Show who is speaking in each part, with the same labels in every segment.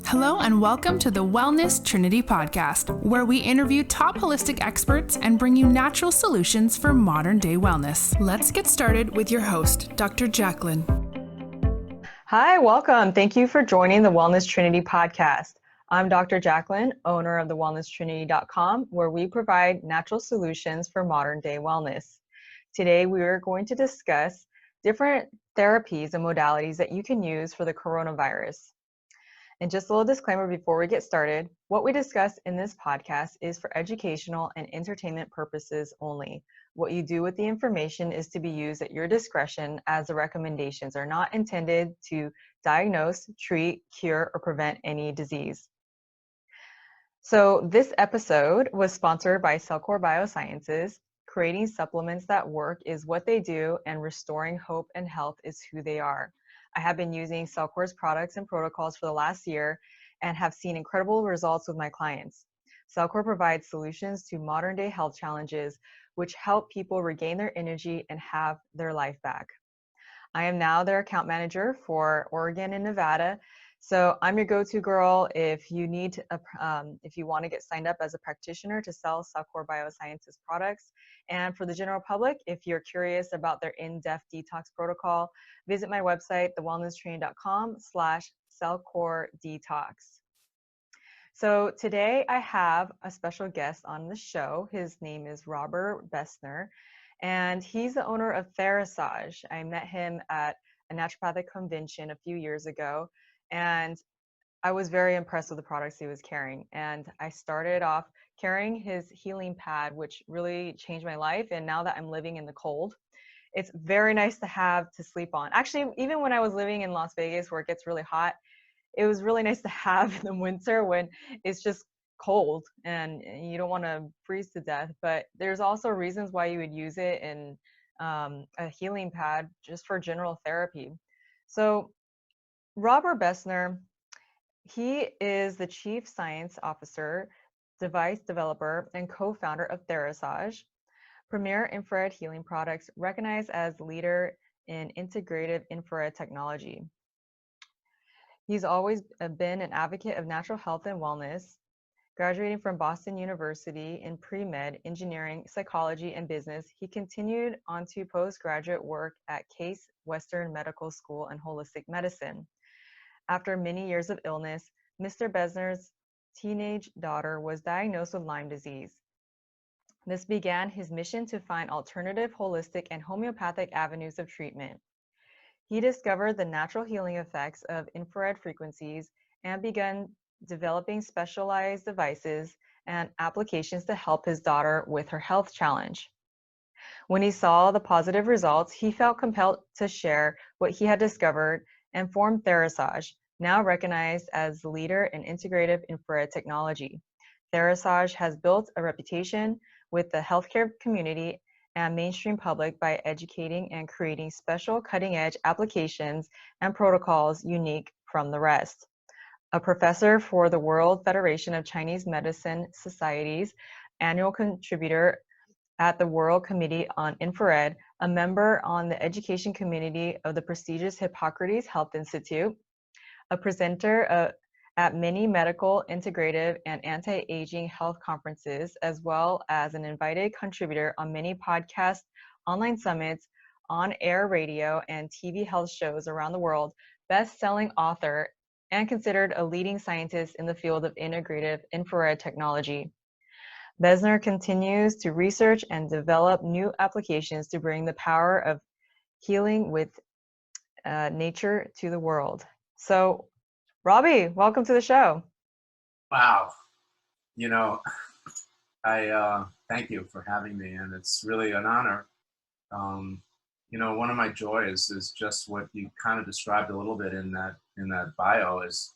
Speaker 1: Hello and welcome to the Wellness Trinity podcast, where we interview top holistic experts and bring you natural solutions for modern day wellness. Let's get started with your host, Dr. Jacqueline.
Speaker 2: Hi, welcome. Thank you for joining the Wellness Trinity podcast. I'm Dr. Jacqueline, owner of the wellnesstrinity.com, where we provide natural solutions for modern day wellness. Today, we are going to discuss different therapies and modalities that you can use for the coronavirus. And just a little disclaimer before we get started, what we discuss in this podcast is for educational and entertainment purposes only. What you do with the information is to be used at your discretion, as the recommendations are not intended to diagnose, treat, cure, or prevent any disease. So this episode was sponsored by Cellcore Biosciences. Creating supplements that work is what they do, and restoring hope and health is who they are. I have been using Cellcore's products and protocols for the last year and have seen incredible results with my clients. Cellcore provides solutions to modern day health challenges, which help people regain their energy and have their life back. I am now their account manager for Oregon and Nevada. So I'm your go-to girl if you need, if you want to get signed up as a practitioner to sell Cellcore Biosciences products. And for the general public, if you're curious about their in-depth detox protocol, visit my website, thewellnesstrinity.com/CellcoreDetox. So today I have a special guest on the show. His name is Robby Besner, and he's the owner of Therasage. I met him at a naturopathic convention a few years ago, and I was very impressed with the products he was carrying. And I started off carrying his healing pad, which really changed my life. And now that I'm living in the cold, it's very nice to have to sleep on. Actually, even when I was living in Las Vegas where it gets really hot, it was really nice to have in the winter when it's just cold and you don't want to freeze to death. But there's also reasons why you would use it in a healing pad just for general therapy. So Robby Besner, he is the Chief Science Officer, device developer, and co-founder of Therasage, premier infrared healing products, recognized as leader in integrative infrared technology. He's always been an advocate of natural health and wellness. Graduating from Boston University in pre-med, engineering, psychology, and business, he continued on to postgraduate work at Case Western Medical School and Holistic Medicine. After many years of illness, Mr. Besner's teenage daughter was diagnosed with Lyme disease. This began his mission to find alternative holistic and homeopathic avenues of treatment. He discovered the natural healing effects of infrared frequencies and began developing specialized devices and applications to help his daughter with her health challenge. When he saw the positive results, he felt compelled to share what he had discovered and formed Therasage, now recognized as the leader in integrative infrared technology. Therasage has built a reputation with the healthcare community and mainstream public by educating and creating special cutting-edge applications and protocols unique from the rest. A professor for the World Federation of Chinese Medicine Societies, annual contributor at the World Committee on Infrared, a member on the education community of the prestigious Hippocrates Health Institute, a presenter at many medical, integrative, and anti-aging health conferences, as well as an invited contributor on many podcasts, online summits, on-air radio, and TV health shows around the world, best-selling author, and considered a leading scientist in the field of integrative infrared technology. Besner continues to research and develop new applications to bring the power of healing with nature to the world. So, Robby, welcome to the show.
Speaker 3: Wow. I thank you for having me, and it's really an honor. One of my joys is just what you kind of described a little bit in that bio is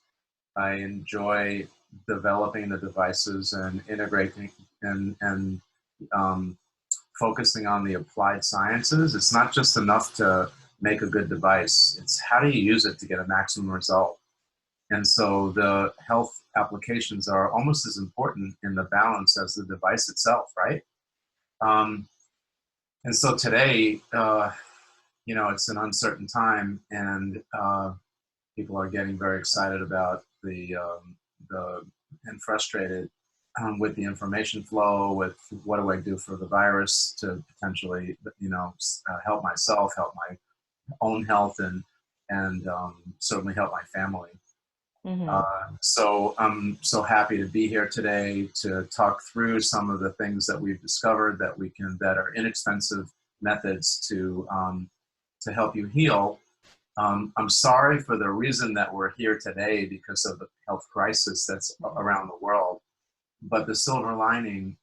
Speaker 3: I enjoy developing the devices and integrating and focusing on the applied sciences. It's not just enough to make a good device. It's how do you use it to get a maximum result? And so the health applications are almost as important in the balance as the device itself, right? And so today, it's an uncertain time, and people are getting very excited about and frustrated with the information flow, with what do I do for the virus to potentially, help myself, help my own health, and certainly help my family.
Speaker 2: Mm-hmm.
Speaker 3: So I'm so happy to be here today to talk through some of the things that we've discovered that are inexpensive methods to help you heal. I'm sorry for the reason that we're here today because of the health crisis that's around the world. But the silver lining,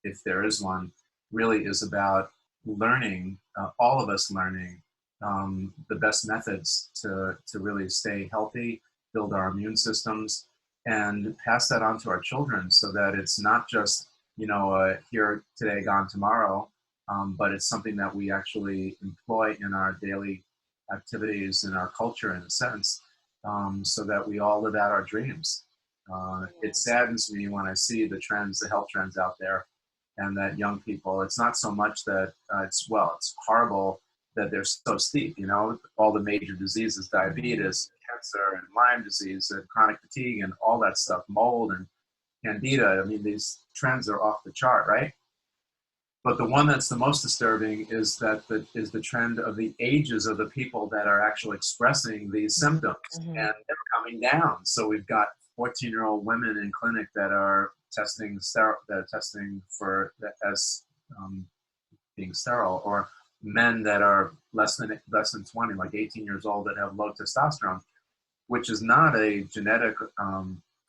Speaker 3: if there is one, really is about learning, all of us learning the best methods to really stay healthy, build our immune systems, and pass that on to our children so that it's not just, here today, gone tomorrow, but it's something that we actually employ in our daily activities, in our culture, in a sense, so that we all live out our dreams. It saddens me when I see the health trends out there, and that young people, it's not so much that it's horrible that they're so steep, all the major diseases, diabetes, cancer, and Lyme disease, and chronic fatigue, and all that stuff, mold and candida. I mean, these trends are off the chart, right? But the one that's the most disturbing is the trend of the ages of the people that are actually expressing these symptoms, and they're coming down. So we've got 14-year-old women in clinic that are testing for as being sterile, or men that are less than 20, like 18 years old, that have low testosterone, which is not a genetic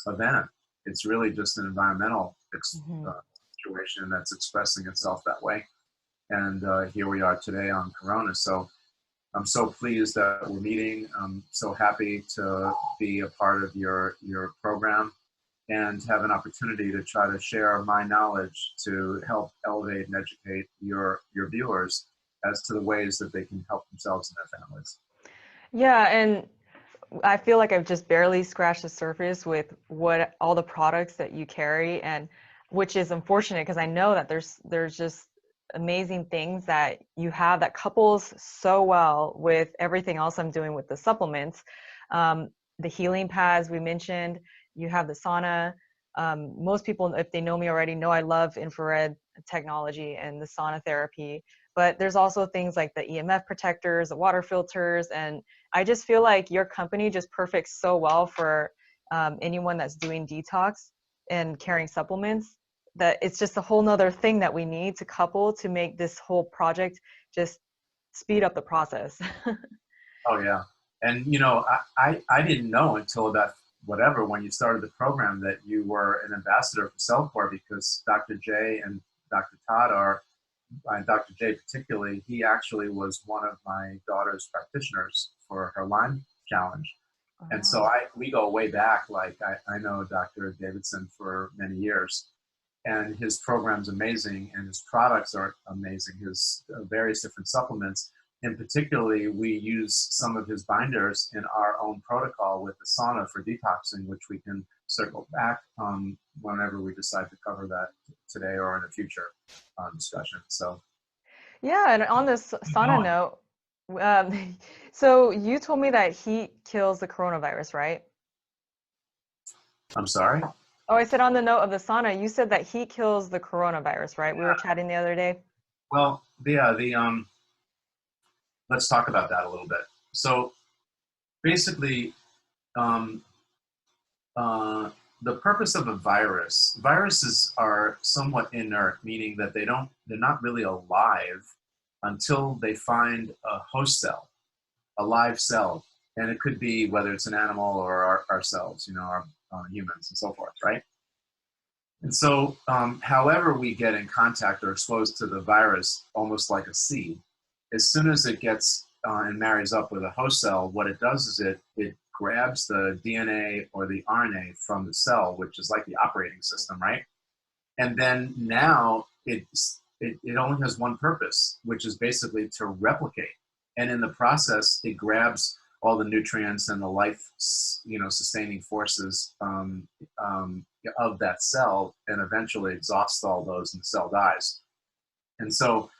Speaker 3: event. It's really just an environmental situation that's expressing itself that way. And here we are today on Corona. So I'm so pleased that we're meeting. I'm so happy to be a part of your program and have an opportunity to try to share my knowledge to help elevate and educate your viewers as to the ways that they can help themselves and their families.
Speaker 2: Yeah, and I feel like I've just barely scratched the surface with what all the products that you carry, and which is unfortunate because I know that there's just amazing things that you have that couples so well with everything else I'm doing with the supplements. The healing pads we mentioned, you have the sauna. Most people, if they know me already, know I love infrared technology and the sauna therapy. But there's also things like the EMF protectors, the water filters, and I just feel like your company just perfects so well for anyone that's doing detox and carrying supplements, that it's just a whole nother thing that we need to couple to make this whole project just speed up the process.
Speaker 3: Oh yeah. And I didn't know until about when you started the program that you were an ambassador for Cellcore, because Dr. J and Dr. Todd and Dr. J particularly, he actually was one of my daughter's practitioners for her Lyme challenge. And so we go way back. Like I know Dr. Davidson for many years, and his program's amazing, and his products are amazing. His various different supplements, and particularly we use some of his binders in our own protocol with the sauna for detoxing, which we can circle back whenever we decide to cover that today or in a future discussion. So
Speaker 2: yeah, and on this sauna note, so you told me that heat kills the coronavirus, right?
Speaker 3: I'm sorry?
Speaker 2: Oh, I said on the note of the sauna, you said that heat kills the coronavirus, right? We were chatting the other day.
Speaker 3: Well, let's talk about that a little bit. So basically, the purpose of viruses are somewhat inert, meaning that they're not really alive until they find a host cell, a live cell. And it could be whether it's an animal or ourselves, our humans and so forth, right? And so however we get in contact or exposed to the virus, almost like a seed, as soon as it gets and marries up with a host cell, what it does is it grabs the DNA or the RNA from the cell, which is like the operating system, right? And then now it only has one purpose, which is basically to replicate. And in the process, it grabs all the nutrients and the life, sustaining forces of that cell, and eventually exhausts all those, and the cell dies. And so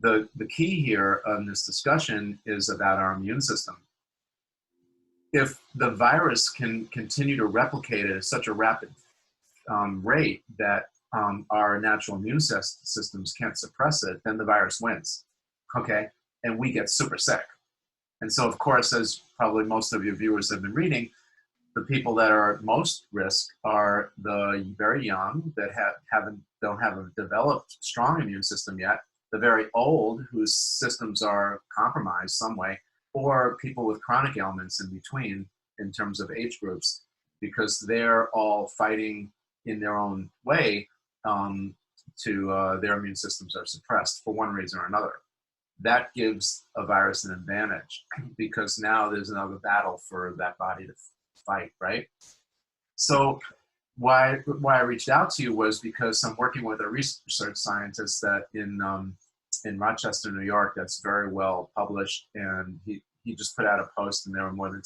Speaker 3: the key here on this discussion is about our immune system. if the virus can continue to replicate at such a rapid rate that our natural immune systems can't suppress it, then the virus wins, okay? And we get super sick. And so, of course, as probably most of your viewers have been reading, the people that are at most risk are the very young that don't have a developed strong immune system yet, the very old whose systems are compromised some way, or people with chronic ailments in between in terms of age groups, because they're all fighting in their own way their immune systems are suppressed for one reason or another. That gives a virus an advantage because now there's another battle for that body to fight, right? So why I reached out to you was because I'm working with a research scientist that in Rochester, New York, that's very well published, and he just put out a post, and there were more than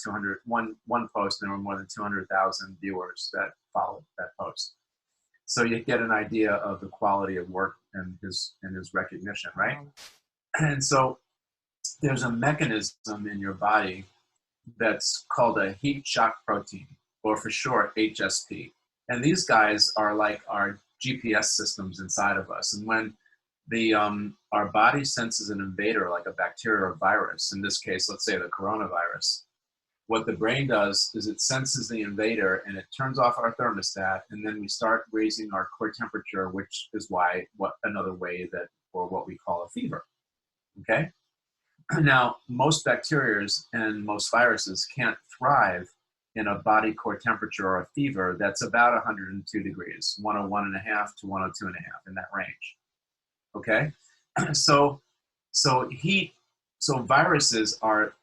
Speaker 3: one post, and there were more than 200,000 viewers that followed that post. So you get an idea of the quality of work and his recognition, right? And so there's a mechanism in your body that's called a heat shock protein, or for short, HSP. And these guys are like our GPS systems inside of us. And when our body senses an invader, like a bacteria or virus, in this case, let's say the coronavirus, what the brain does is it senses the invader and it turns off our thermostat, and then we start raising our core temperature, which is another way that, or what we call a fever. Okay? Now, most bacteria and most viruses can't thrive in a body core temperature or a fever that's about 102 degrees, 101.5 to 102.5, in that range. Okay? So viruses are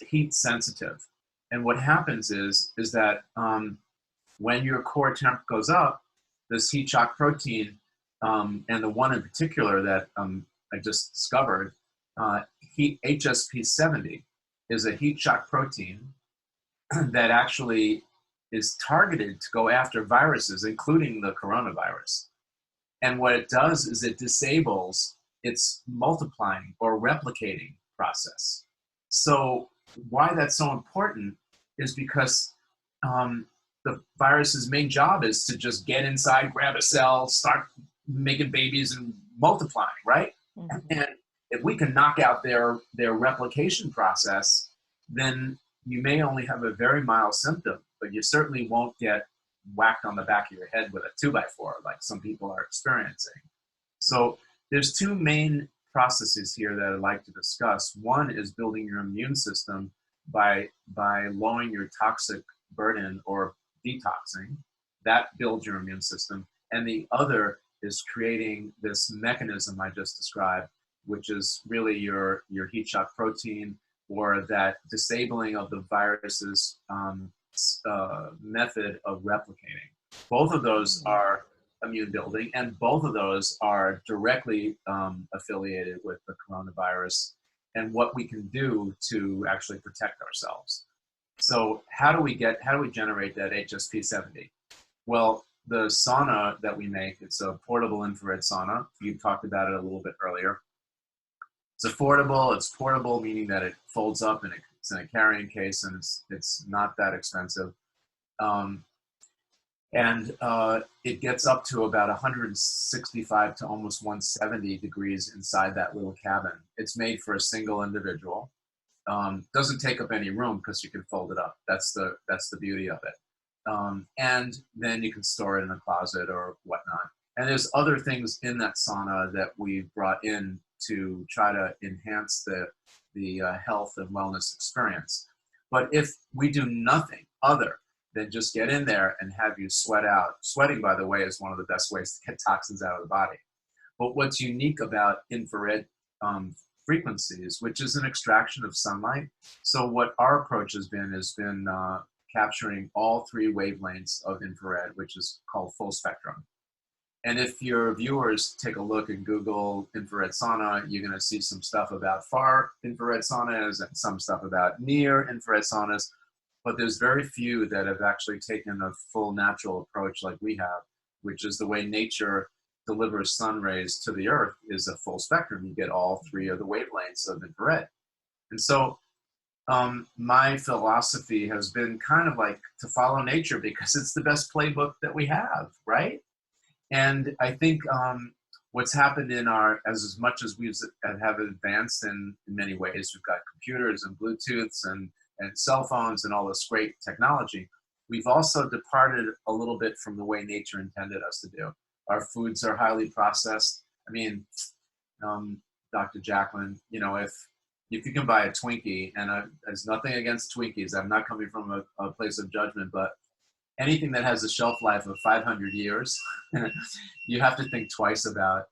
Speaker 3: heat sensitive. And what happens is that when your core temp goes up, this heat shock protein, and the one in particular that I just discovered, HSP70, is a heat shock protein that actually is targeted to go after viruses, including the coronavirus. And what it does is it disables its multiplying or replicating process. So why that's so important is because the virus's main job is to just get inside, grab a cell, start making babies and multiplying, right? Mm-hmm. And if we can knock out their replication process, then you may only have a very mild symptom, but you certainly won't get whacked on the back of your head with a 2x4 like some people are experiencing. So there's two main processes here that I'd like to discuss. One is building your immune system by lowering your toxic burden or detoxing. That builds your immune system. And the other is creating this mechanism I just described, which is really your heat shock protein, or that disabling of the virus's method of replicating. Both of those are immune building, and both of those are directly affiliated with the coronavirus and what we can do to actually protect ourselves. So how do we generate that HSP70? Well, the sauna that we make, it's a portable infrared sauna. You talked about it a little bit earlier. It's affordable, it's portable, meaning that it folds up and it's in a carrying case, and it's not that expensive. It gets up to about 165 to almost 170 degrees inside that little cabin. It's made for a single individual. Doesn't take up any room because you can fold it up. That's the beauty of it. And then you can store it in a closet or whatnot. And there's other things in that sauna that we've brought in to try to enhance the health and wellness experience. But if we do nothing other than just get in there and have you sweat out. Sweating, by the way, is one of the best ways to get toxins out of the body. But what's unique about infrared frequencies, which is an extraction of sunlight. So what our approach has been capturing all three wavelengths of infrared, which is called full spectrum. And if your viewers take a look and Google infrared sauna, you're going to see some stuff about far infrared saunas and some stuff about near infrared saunas. But there's very few that have actually taken a full natural approach like we have, which is the way nature delivers sun rays to the earth is a full spectrum. You get all three of the wavelengths of infrared. And so my philosophy has been kind of like to follow nature because it's the best playbook that we have, right? And I think what's happened in as much as we have advanced in many ways, we've got computers and Bluetooths and cell phones and all this great technology. We've also departed a little bit from the way nature intended us to do. Our foods are highly processed. I mean, Dr. Jacqueline, if you can buy a Twinkie, and there's nothing against Twinkies, I'm not coming from a place of judgment, but anything that has a shelf life of 500 years, you have to think twice about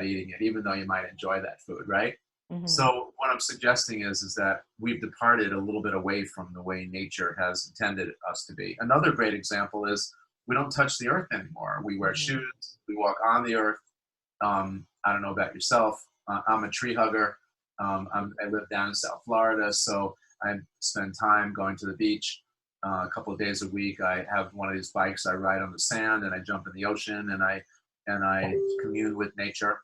Speaker 3: eating it, even though you might enjoy that food, right?
Speaker 2: Mm-hmm.
Speaker 3: So what I'm suggesting is that we've departed a little bit away from the way nature has intended us to be. Another great example is we don't touch the earth anymore. We wear shoes, we walk on the earth. I don't know about yourself. I'm a tree hugger. I live down in South Florida, so I spend time going to the beach. A couple of days a week, I have one of these bikes. I ride on the sand, and I jump in the ocean, and I commune with nature.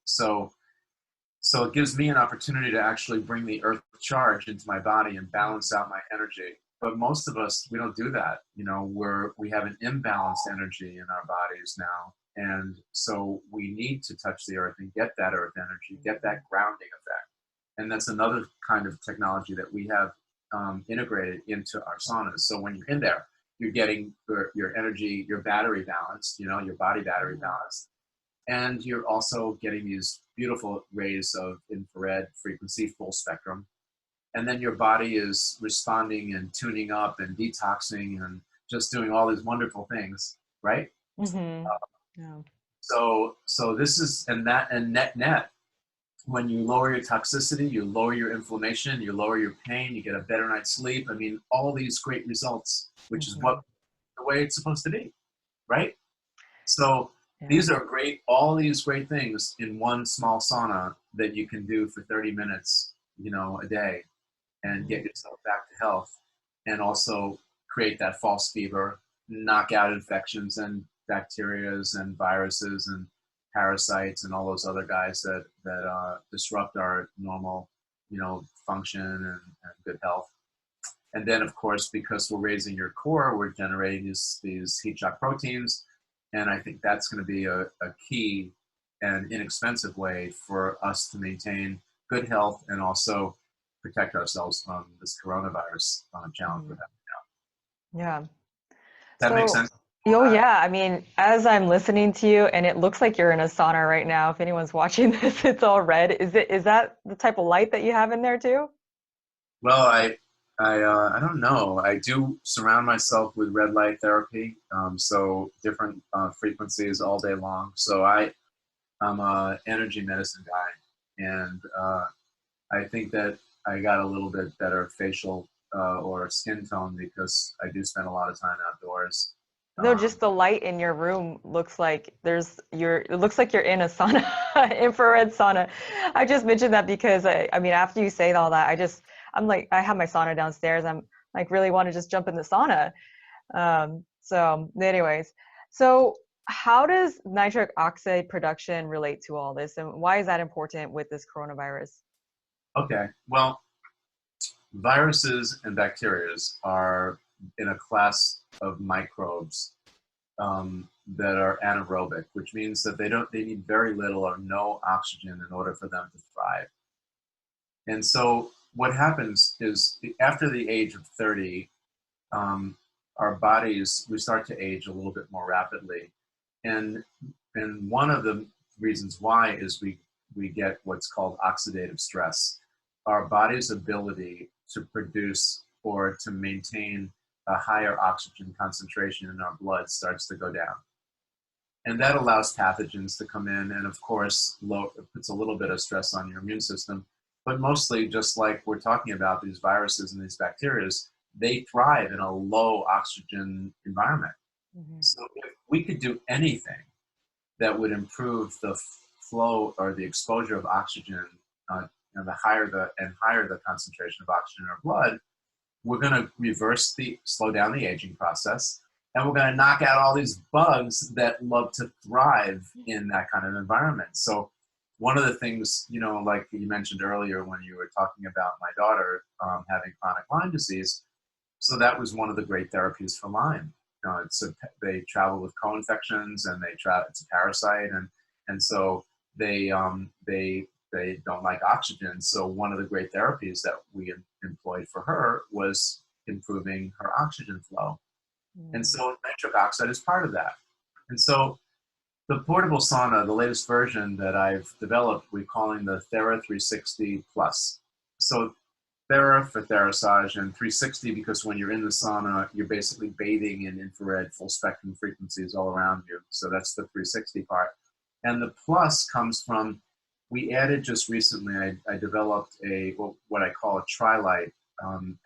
Speaker 3: So it gives me an opportunity to actually bring the earth charge into my body and balance out my energy. But most of us, we don't do that. We have an imbalanced energy in our bodies now. And so we need to touch the earth and get that earth energy, get that grounding effect. And that's another kind of technology that we have integrated into our saunas. So when you're in there, you're getting your energy, your battery balanced, your body battery balanced. And you're also getting these beautiful rays of infrared frequency, full spectrum. And then your body is responding and tuning up and detoxing and just doing all these wonderful things, right?
Speaker 2: Mm-hmm. Yeah.
Speaker 3: So this is, and net, when you lower your toxicity, you lower your inflammation, you lower your pain, you get a better night's sleep. I mean, all these great results, which is the way it's supposed to be, right? So these are all these great things in one small sauna that you can do for 30 minutes, a day, and get yourself back to health, and also create that false fever, knock out infections and bacterias and viruses and parasites and all those other guys that disrupt our normal, function and good health. And then, of course, because we're raising your core, we're generating these heat shock proteins. And I think that's going to be a key and inexpensive way for us to maintain good health and also protect ourselves from this coronavirus challenge we're having now.
Speaker 2: Yeah.
Speaker 3: Does that make sense?
Speaker 2: Oh, yeah. I mean, as I'm listening to you, and it looks like you're in a sauna right now. If anyone's watching this, it's all red. Is that the type of light that you have in there too?
Speaker 3: Well, I don't know. I do surround myself with red light therapy, so different frequencies all day long. So I'm a energy medicine guy, and I think that I got a little bit better facial or skin tone because I do spend a lot of time outdoors.
Speaker 2: No, just the light in your room looks like it looks like you're in a sauna, infrared sauna. I just mentioned that because I mean, after you say all that, I'm like, I have my sauna downstairs. I'm like, really want to just jump in the sauna. So anyways, so how does nitric oxide production relate to all this, and why is that important with this coronavirus?
Speaker 3: Okay, well, viruses and bacteria are in a class of microbes that are anaerobic, which means that they need very little or no oxygen in order for them to thrive. And so what happens is after the age of 30, our bodies, we start to age a little bit more rapidly. And one of the reasons why is we get what's called oxidative stress. Our body's ability to produce or to maintain a higher oxygen concentration in our blood starts to go down. And that allows pathogens to come in, and of course, it puts a little bit of stress on your immune system. But mostly, just like we're talking about, these viruses and these bacteria, they thrive in a low oxygen environment. Mm-hmm. So if we could do anything that would improve the flow or the exposure of oxygen, and the higher the concentration of oxygen in our blood, we're going to slow down the aging process, and we're going to knock out all these bugs that love to thrive in that kind of environment. So one of the things, you know, like you mentioned earlier when you were talking about my daughter having chronic Lyme disease, so that was one of the great therapies for Lyme. They travel with co-infections, and it's a parasite, and so they don't like oxygen. So one of the great therapies that we employed for her was improving her oxygen flow. And so nitric oxide is part of that. And so the portable sauna, the latest version that I've developed, we're calling the Thera 360 Plus. So Thera for Therasage, and 360 because when you're in the sauna, you're basically bathing in infrared full spectrum frequencies all around you. So that's the 360 part. And the plus comes from, we added just recently, I developed what I call a tri-light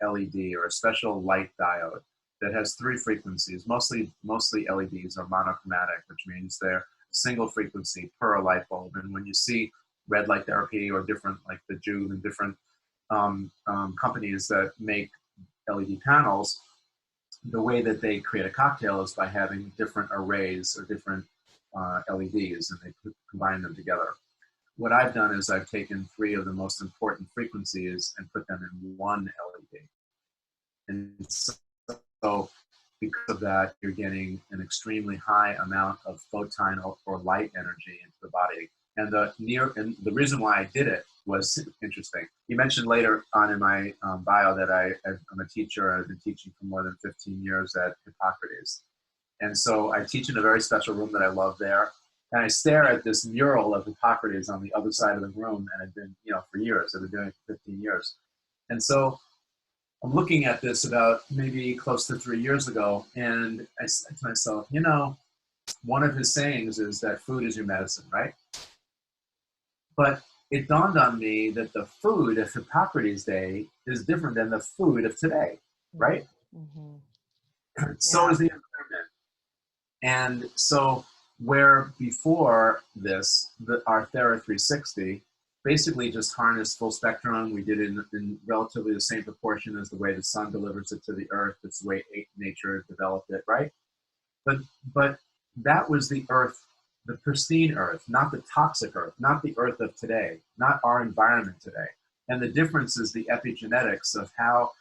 Speaker 3: LED, or a special light diode that has 3 frequencies. Mostly LEDs are monochromatic, which means they're a single frequency per light bulb. And when you see red light therapy or different, like the Juve and different companies that make LED panels, the way that they create a cocktail is by having different arrays or different LEDs, and they combine them together. What I've done is I've taken 3 of the most important frequencies and put them in one LED. And so because of that, you're getting an extremely high amount of photon or light energy into the body. And the reason why I did it was interesting. You mentioned later on in my bio that I'm a teacher. I've been teaching for more than 15 years at Hippocrates. And so I teach in a very special room that I love there. And I stare at this mural of Hippocrates on the other side of the room, and I've been, for years. I've been doing it for 15 years. And so I'm looking at this about maybe close to 3 years ago, and I said to myself, one of his sayings is that food is your medicine, right? But it dawned on me that the food of Hippocrates' day is different than the food of today, right? Mm-hmm. So is the environment. And so where before this, our Thera 360 basically just harnessed full spectrum. We did it in relatively the same proportion as the way the sun delivers it to the earth. It's the way nature developed it, right? But that was the earth, the pristine earth, not the toxic earth, not the earth of today, not our environment today. And the difference is the epigenetics of how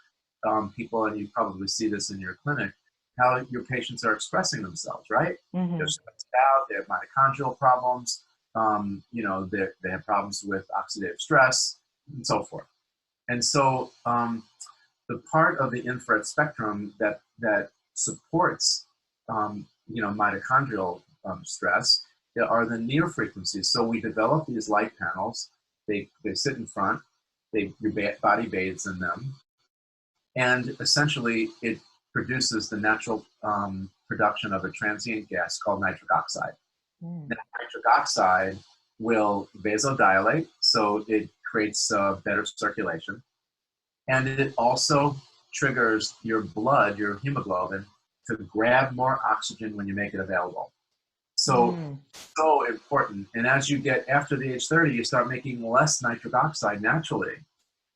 Speaker 3: people, and you probably see this in your clinic, how your patients are expressing themselves, right? Mm-hmm. They're stressed out, they have mitochondrial problems, they have problems with oxidative stress, and so forth. And so the part of the infrared spectrum that supports, mitochondrial stress are the near frequencies. So we develop these light panels. They sit in front. Your body bathes in them, and essentially it produces the natural production of a transient gas called nitric oxide. Now, nitric oxide will vasodilate, so it creates better circulation, and it also triggers your blood, your hemoglobin, to grab more oxygen when you make it available. So important. And as you get after the age 30, you start making less nitric oxide naturally.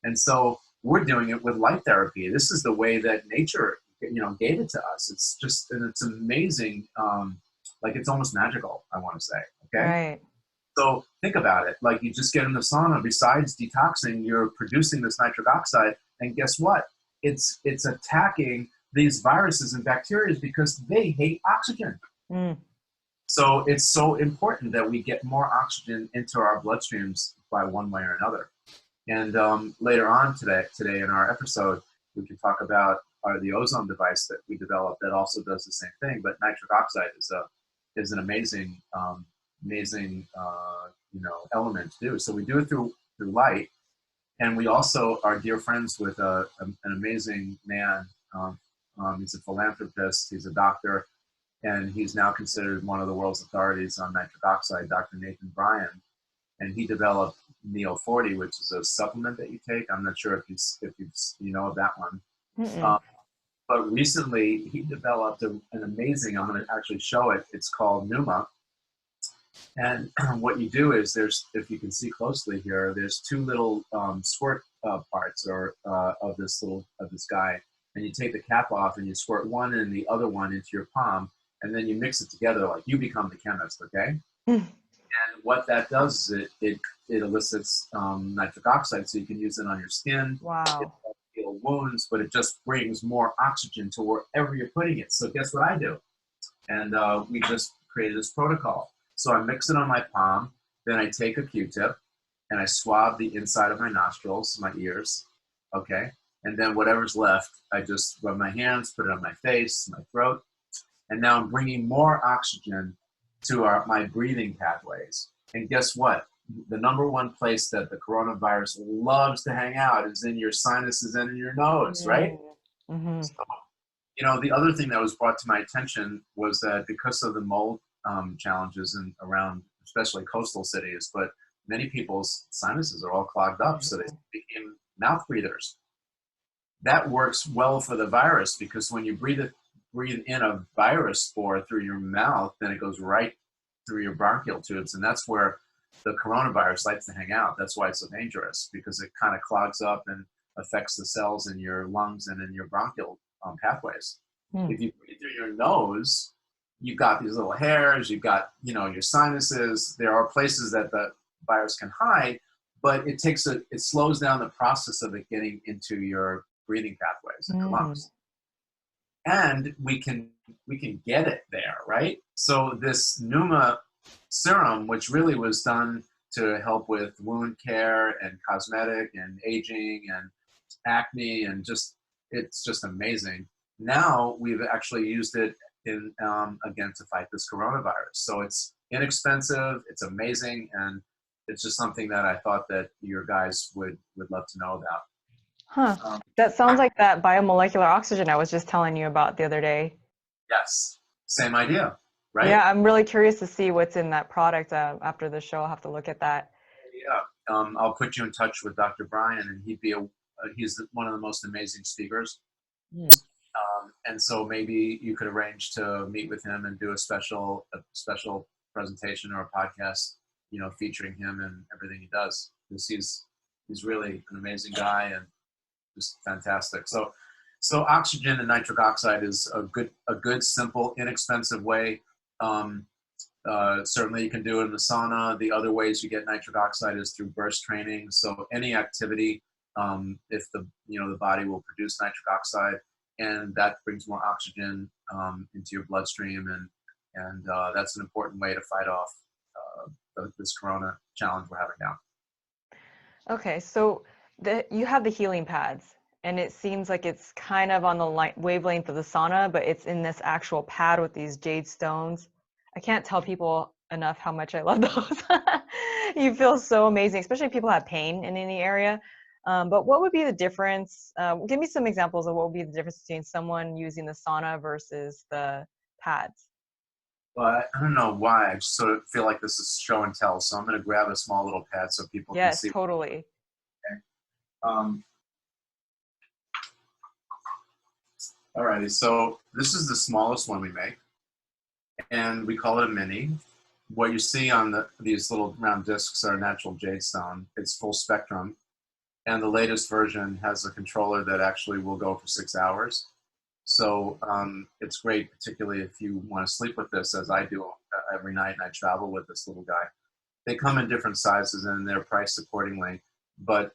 Speaker 3: And so we're doing it with light therapy. This is the way that nature, gave it to us. It's amazing. It's almost magical, I want to say. Okay.
Speaker 2: Right.
Speaker 3: So think about it. Like, you just get in the sauna, besides detoxing, you're producing this nitric oxide. And guess what? It's attacking these viruses and bacteria because they hate oxygen. So it's so important that we get more oxygen into our bloodstreams by one way or another. And later on today in our episode, we can talk about the Ozone device that we developed that also does the same thing. But nitric oxide is an amazing element to do. So we do it through light, and we also are dear friends with an amazing man. He's a philanthropist. He's a doctor. And he's now considered one of the world's authorities on nitric oxide, Dr. Nathan Bryan. And he developed Neo 40, which is a supplement that you take. I'm not sure if you know of that one. But recently he developed an amazing, I'm going to actually show it. It's called Numa. And what you do is if you can see closely here, there's 2 little squirt parts of this guy. And you take the cap off and you squirt one and the other one into your palm. And then you mix it together, like you become the chemist, okay? And what that does is it elicits nitric oxide, so you can use it on your skin. It
Speaker 2: Wow.
Speaker 3: helps heal wounds, but it just brings more oxygen to wherever you're putting it. So guess what I do? And we just created this protocol. So I mix it on my palm, then I take a Q-tip and I swab the inside of my nostrils, my ears, okay? And then whatever's left, I just rub my hands, put it on my face, my throat, and now I'm bringing more oxygen to my breathing pathways. And guess what? The number one place that the coronavirus loves to hang out is in your sinuses and in your nose, right?
Speaker 2: Mm-hmm.
Speaker 3: So, you know, the other thing that was brought to my attention was that because of the mold challenges and around, especially coastal cities, but many people's sinuses are all clogged up, so they became mouth breathers. That works well for the virus, because when you breathe in a virus spore through your mouth, then it goes right through your bronchial tubes, and that's where the coronavirus likes to hang out. That's why it's so dangerous, because it kind of clogs up and affects the cells in your lungs and in your bronchial pathways. If you breathe through your nose, you've got these little hairs, you've got, you know, your sinuses. There are places that the virus can hide, but it slows down the process of it getting into your breathing pathways in the lungs. And we can get it there, right? So this Pneuma serum, which really was done to help with wound care and cosmetic and aging and acne, and it's just amazing. Now we've actually used it in again to fight this coronavirus. So it's inexpensive, it's amazing, and it's just something that I thought that your guys would love to know about.
Speaker 2: Huh. That sounds like that biomolecular oxygen I was just telling you about the other day.
Speaker 3: Yes, same idea, right?
Speaker 2: Yeah, I'm really curious to see what's in that product. After the show, I'll have to look at that.
Speaker 3: Yeah, I'll put you in touch with Dr. Brian, and he's one of the most amazing speakers. And so maybe you could arrange to meet with him and do a special presentation or a podcast, you know, featuring him and everything he does, because he's really an amazing guy and just fantastic. So oxygen and nitric oxide is a good, simple, inexpensive way. Certainly you can do it in the sauna. The other ways you get nitric oxide is through burst training. So any activity, if the body will produce nitric oxide, and that brings more oxygen into your bloodstream, and that's an important way to fight off this corona challenge we're having now.
Speaker 2: Okay, so you have the healing pads, and it seems like it's kind of on the wavelength of the sauna, but it's in this actual pad with these jade stones. I can't tell people enough how much I love those. You feel so amazing, especially if people have pain in any area. But what would be the difference? Give me some examples of what would be the difference between someone using the sauna versus the pads.
Speaker 3: Well, I don't know why. I just sort of feel like this is show and tell. So I'm going to grab a small little pad so people can see.
Speaker 2: Yes, totally.
Speaker 3: Okay. Alrighty, so this is the smallest one we make, and we call it a mini. What you see on these little round discs are natural jade stone. It's full spectrum, and the latest version has a controller that actually will go for 6 hours. So it's great, particularly if you want to sleep with this, as I do every night, and I travel with this little guy. They come in different sizes, and they're priced accordingly, but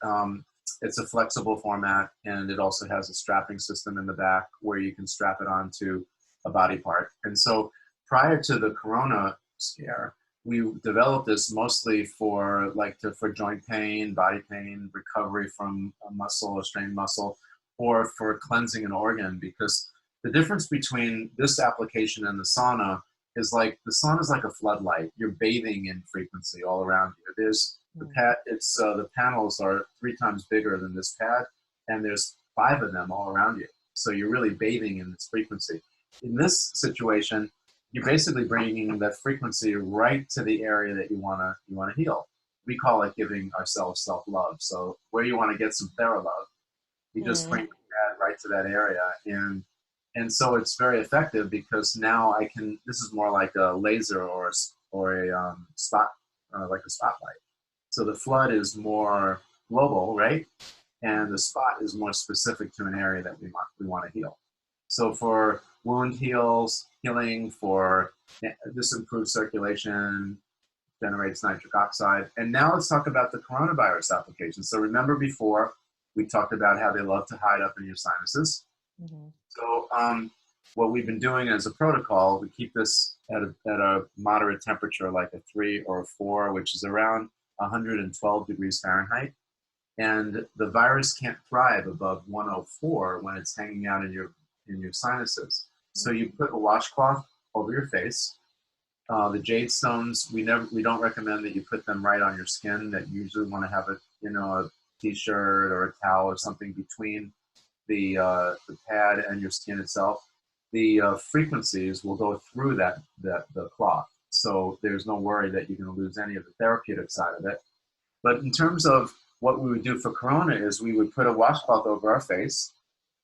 Speaker 3: it's a flexible format, and it also has a strapping system in the back where you can strap it onto a body part. And so prior to the corona scare, we developed this mostly for joint pain, body pain, recovery from a muscle, a strained muscle, or for cleansing an organ, because the difference between this application and the sauna is like, the sauna is like a floodlight. You're bathing in frequency all around you. There's the pad, the panels are 3 times bigger than this pad, and there's 5 of them all around you. So you're really bathing in this frequency. In this situation, you're basically bringing that frequency right to the area that you wanna heal. We call it giving ourselves self-love. So where you want to get some TheraLove, you just bring that right to that area, and so it's very effective, because now this is more like a laser or a spot, like a spotlight. So the flood is more global, right? And the spot is more specific to an area that we want to heal. So for wound healing, for this improves circulation, generates nitric oxide. And now let's talk about the coronavirus application. So remember before we talked about how they love to hide up in your sinuses.
Speaker 2: Mm-hmm.
Speaker 3: So what we've been doing as a protocol, we keep this at a moderate temperature, like a 3 or a 4, which is around 112 degrees Fahrenheit. And the virus can't thrive above 104 when it's hanging out in your sinuses. So you put a washcloth over your face. The jade stones, we don't recommend that you put them right on your skin. That you usually want to have a t-shirt or a towel or something between the pad and your skin itself. The frequencies will go through the cloth, so there's no worry that you're going to lose any of the therapeutic side of it. But in terms of what we would do for corona is we would put a washcloth over our face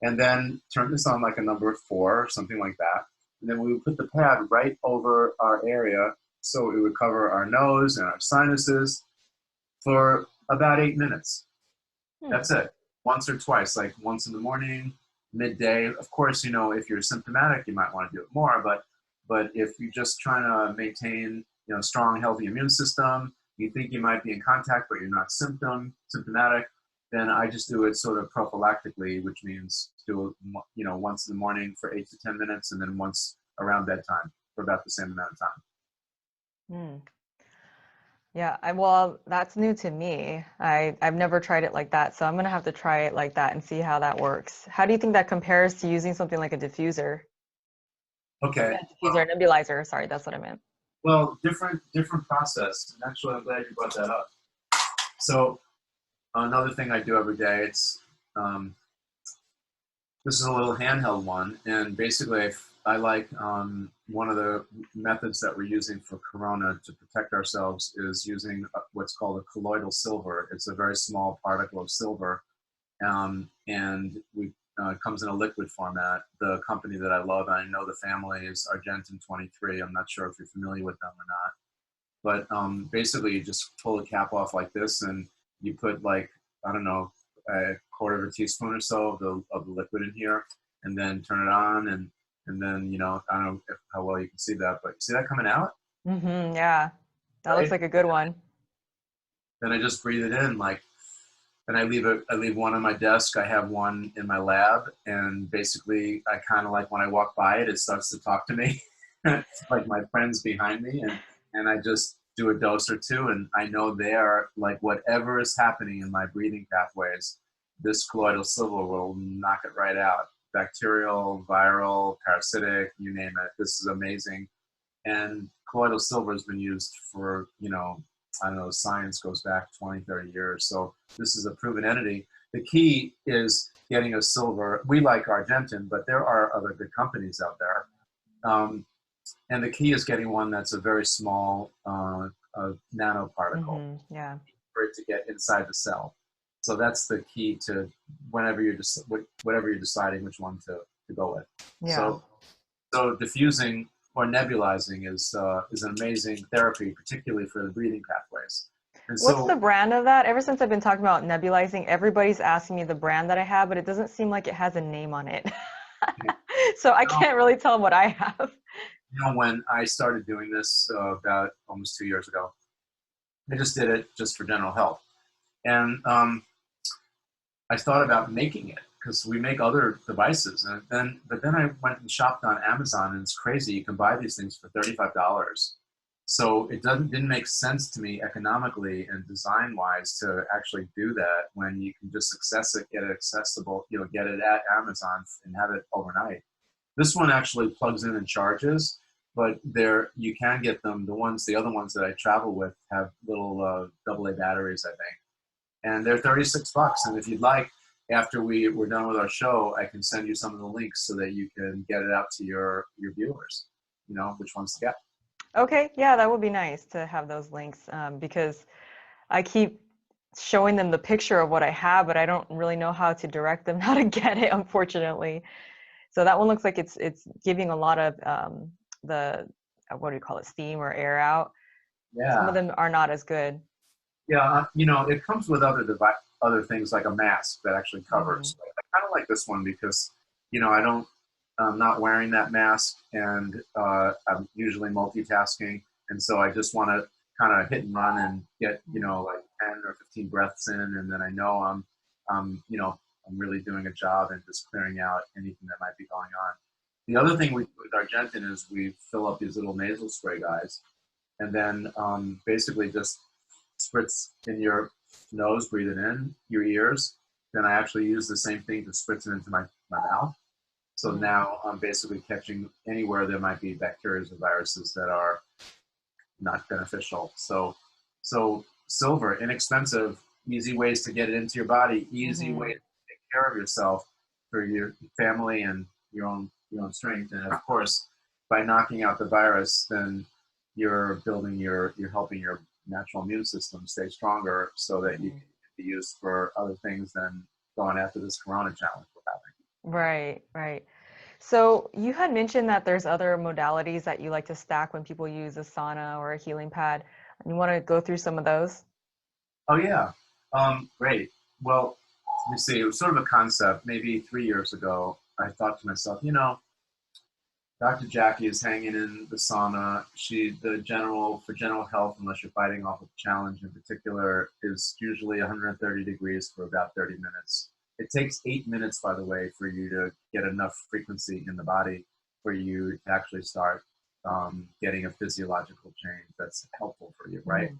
Speaker 3: and then turn this on like a number 4 or something like that. And then we would put the pad right over our area so it would cover our nose and our sinuses for about 8 minutes. That's it. Once or twice, like once in the morning, midday. Of course, if you're symptomatic, you might want to do it more, but if you're just trying to maintain, strong, healthy immune system, you think you might be in contact, but you're not symptomatic, then I just do it sort of prophylactically, which means do it, once in the morning for 8 to 10 minutes, and then once around bedtime for about the same amount of time.
Speaker 2: Yeah, well, that's new to me. I've never tried it like that, so I'm gonna have to try it like that and see how that works. How do you think that compares to using something like a diffuser?
Speaker 3: Okay.
Speaker 2: Diffuser, nebulizer. Sorry, that's what I meant.
Speaker 3: Well, different process. And actually, I'm glad you brought that up. So another thing I do every day, it's this is a little handheld one, and basically I like one of the methods that we're using for corona to protect ourselves is using what's called a colloidal silver. It's a very small particle of silver, and it comes in a liquid format. The company that I love, and I know the family, is Argentin 23. I'm not sure if you're familiar with them or not. But basically, you just pull the cap off like this, and you put like, I don't know, a quarter of a teaspoon or so of the liquid in here, and then turn it on, and then, I don't know how well you can see that, but you see that coming out?
Speaker 2: Mm-hmm, yeah, that
Speaker 3: right?
Speaker 2: Looks like a good one.
Speaker 3: Then I just breathe it in, and I leave one on my desk. I have one in my lab, and basically I kind of like when I walk by it starts to talk to me, like my friends behind me, and I just do a dose or two, and I know there, like whatever is happening in my breathing pathways, this colloidal silver will knock it right out. Bacterial, viral, parasitic, you name it. This is amazing. And colloidal silver has been used for, I don't know, science goes back 20, 30 years. So this is a proven entity. The key is getting a silver. We like Argentin, but there are other good companies out there. And the key is getting one that's a very small nanoparticle for it to get inside the cell. So that's the key to whatever you're deciding which one to go with.
Speaker 2: Yeah.
Speaker 3: So diffusing or nebulizing is an amazing therapy, particularly for the breathing pathways. And
Speaker 2: what's the brand of that? Ever since I've been talking about nebulizing, everybody's asking me the brand that I have, but it doesn't seem like it has a name on it. So I can't really tell what I have.
Speaker 3: When I started doing this about almost 2 years ago, I just did it just for general health. And I thought about making it because we make other devices. But then I went and shopped on Amazon, and it's crazy. You can buy these things for $35. So it didn't make sense to me economically and design-wise to actually do that when you can just get it accessible, get it at Amazon and have it overnight. This one actually plugs in and charges, but you can get them. The other ones that I travel with have little AA batteries, I think. And they're $36. And if you'd like, after we're done with our show, I can send you some of the links so that you can get it out to your viewers, which ones to get.
Speaker 2: Okay, yeah, that would be nice to have those links because I keep showing them the picture of what I have, but I don't really know how to direct them how to get it, unfortunately. So that one looks like it's giving a lot of the, what do you call it, steam or air out. Yeah. Some of them are not as good.
Speaker 3: Yeah, it comes with other things like a mask that actually covers. Mm-hmm. I kind of like this one because, I'm not wearing that mask, and I'm usually multitasking, and so I just want to kind of hit and run and get, like 10 or 15 breaths in, and then I know I'm really doing a job and just clearing out anything that might be going on. The other thing we do with Argentin is we fill up these little nasal spray guys, and then basically just spritz in your nose, breathe it in, your ears. Then I actually use the same thing to spritz it into my mouth. So now I'm basically catching anywhere there might be bacteria or viruses that are not beneficial. So silver, inexpensive, easy ways to get it into your body, easy way to take care of yourself for your family and your own strength. And of course, by knocking out the virus, then you're helping your natural immune system stay stronger so that you can be used for other things than going after this corona challenge we're having.
Speaker 2: Right. So you had mentioned that there's other modalities that you like to stack when people use a sauna or a healing pad. You want to go through some of those?
Speaker 3: Oh, yeah. Great. Well, let me see. It was sort of a concept. Maybe 3 years ago, I thought to myself, Dr. Jackie is hanging in the sauna. For general health, unless you're fighting off a challenge in particular, is usually 130 degrees for about 30 minutes. It takes 8 minutes, by the way, for you to get enough frequency in the body for you to actually start getting a physiological change that's helpful for you, right?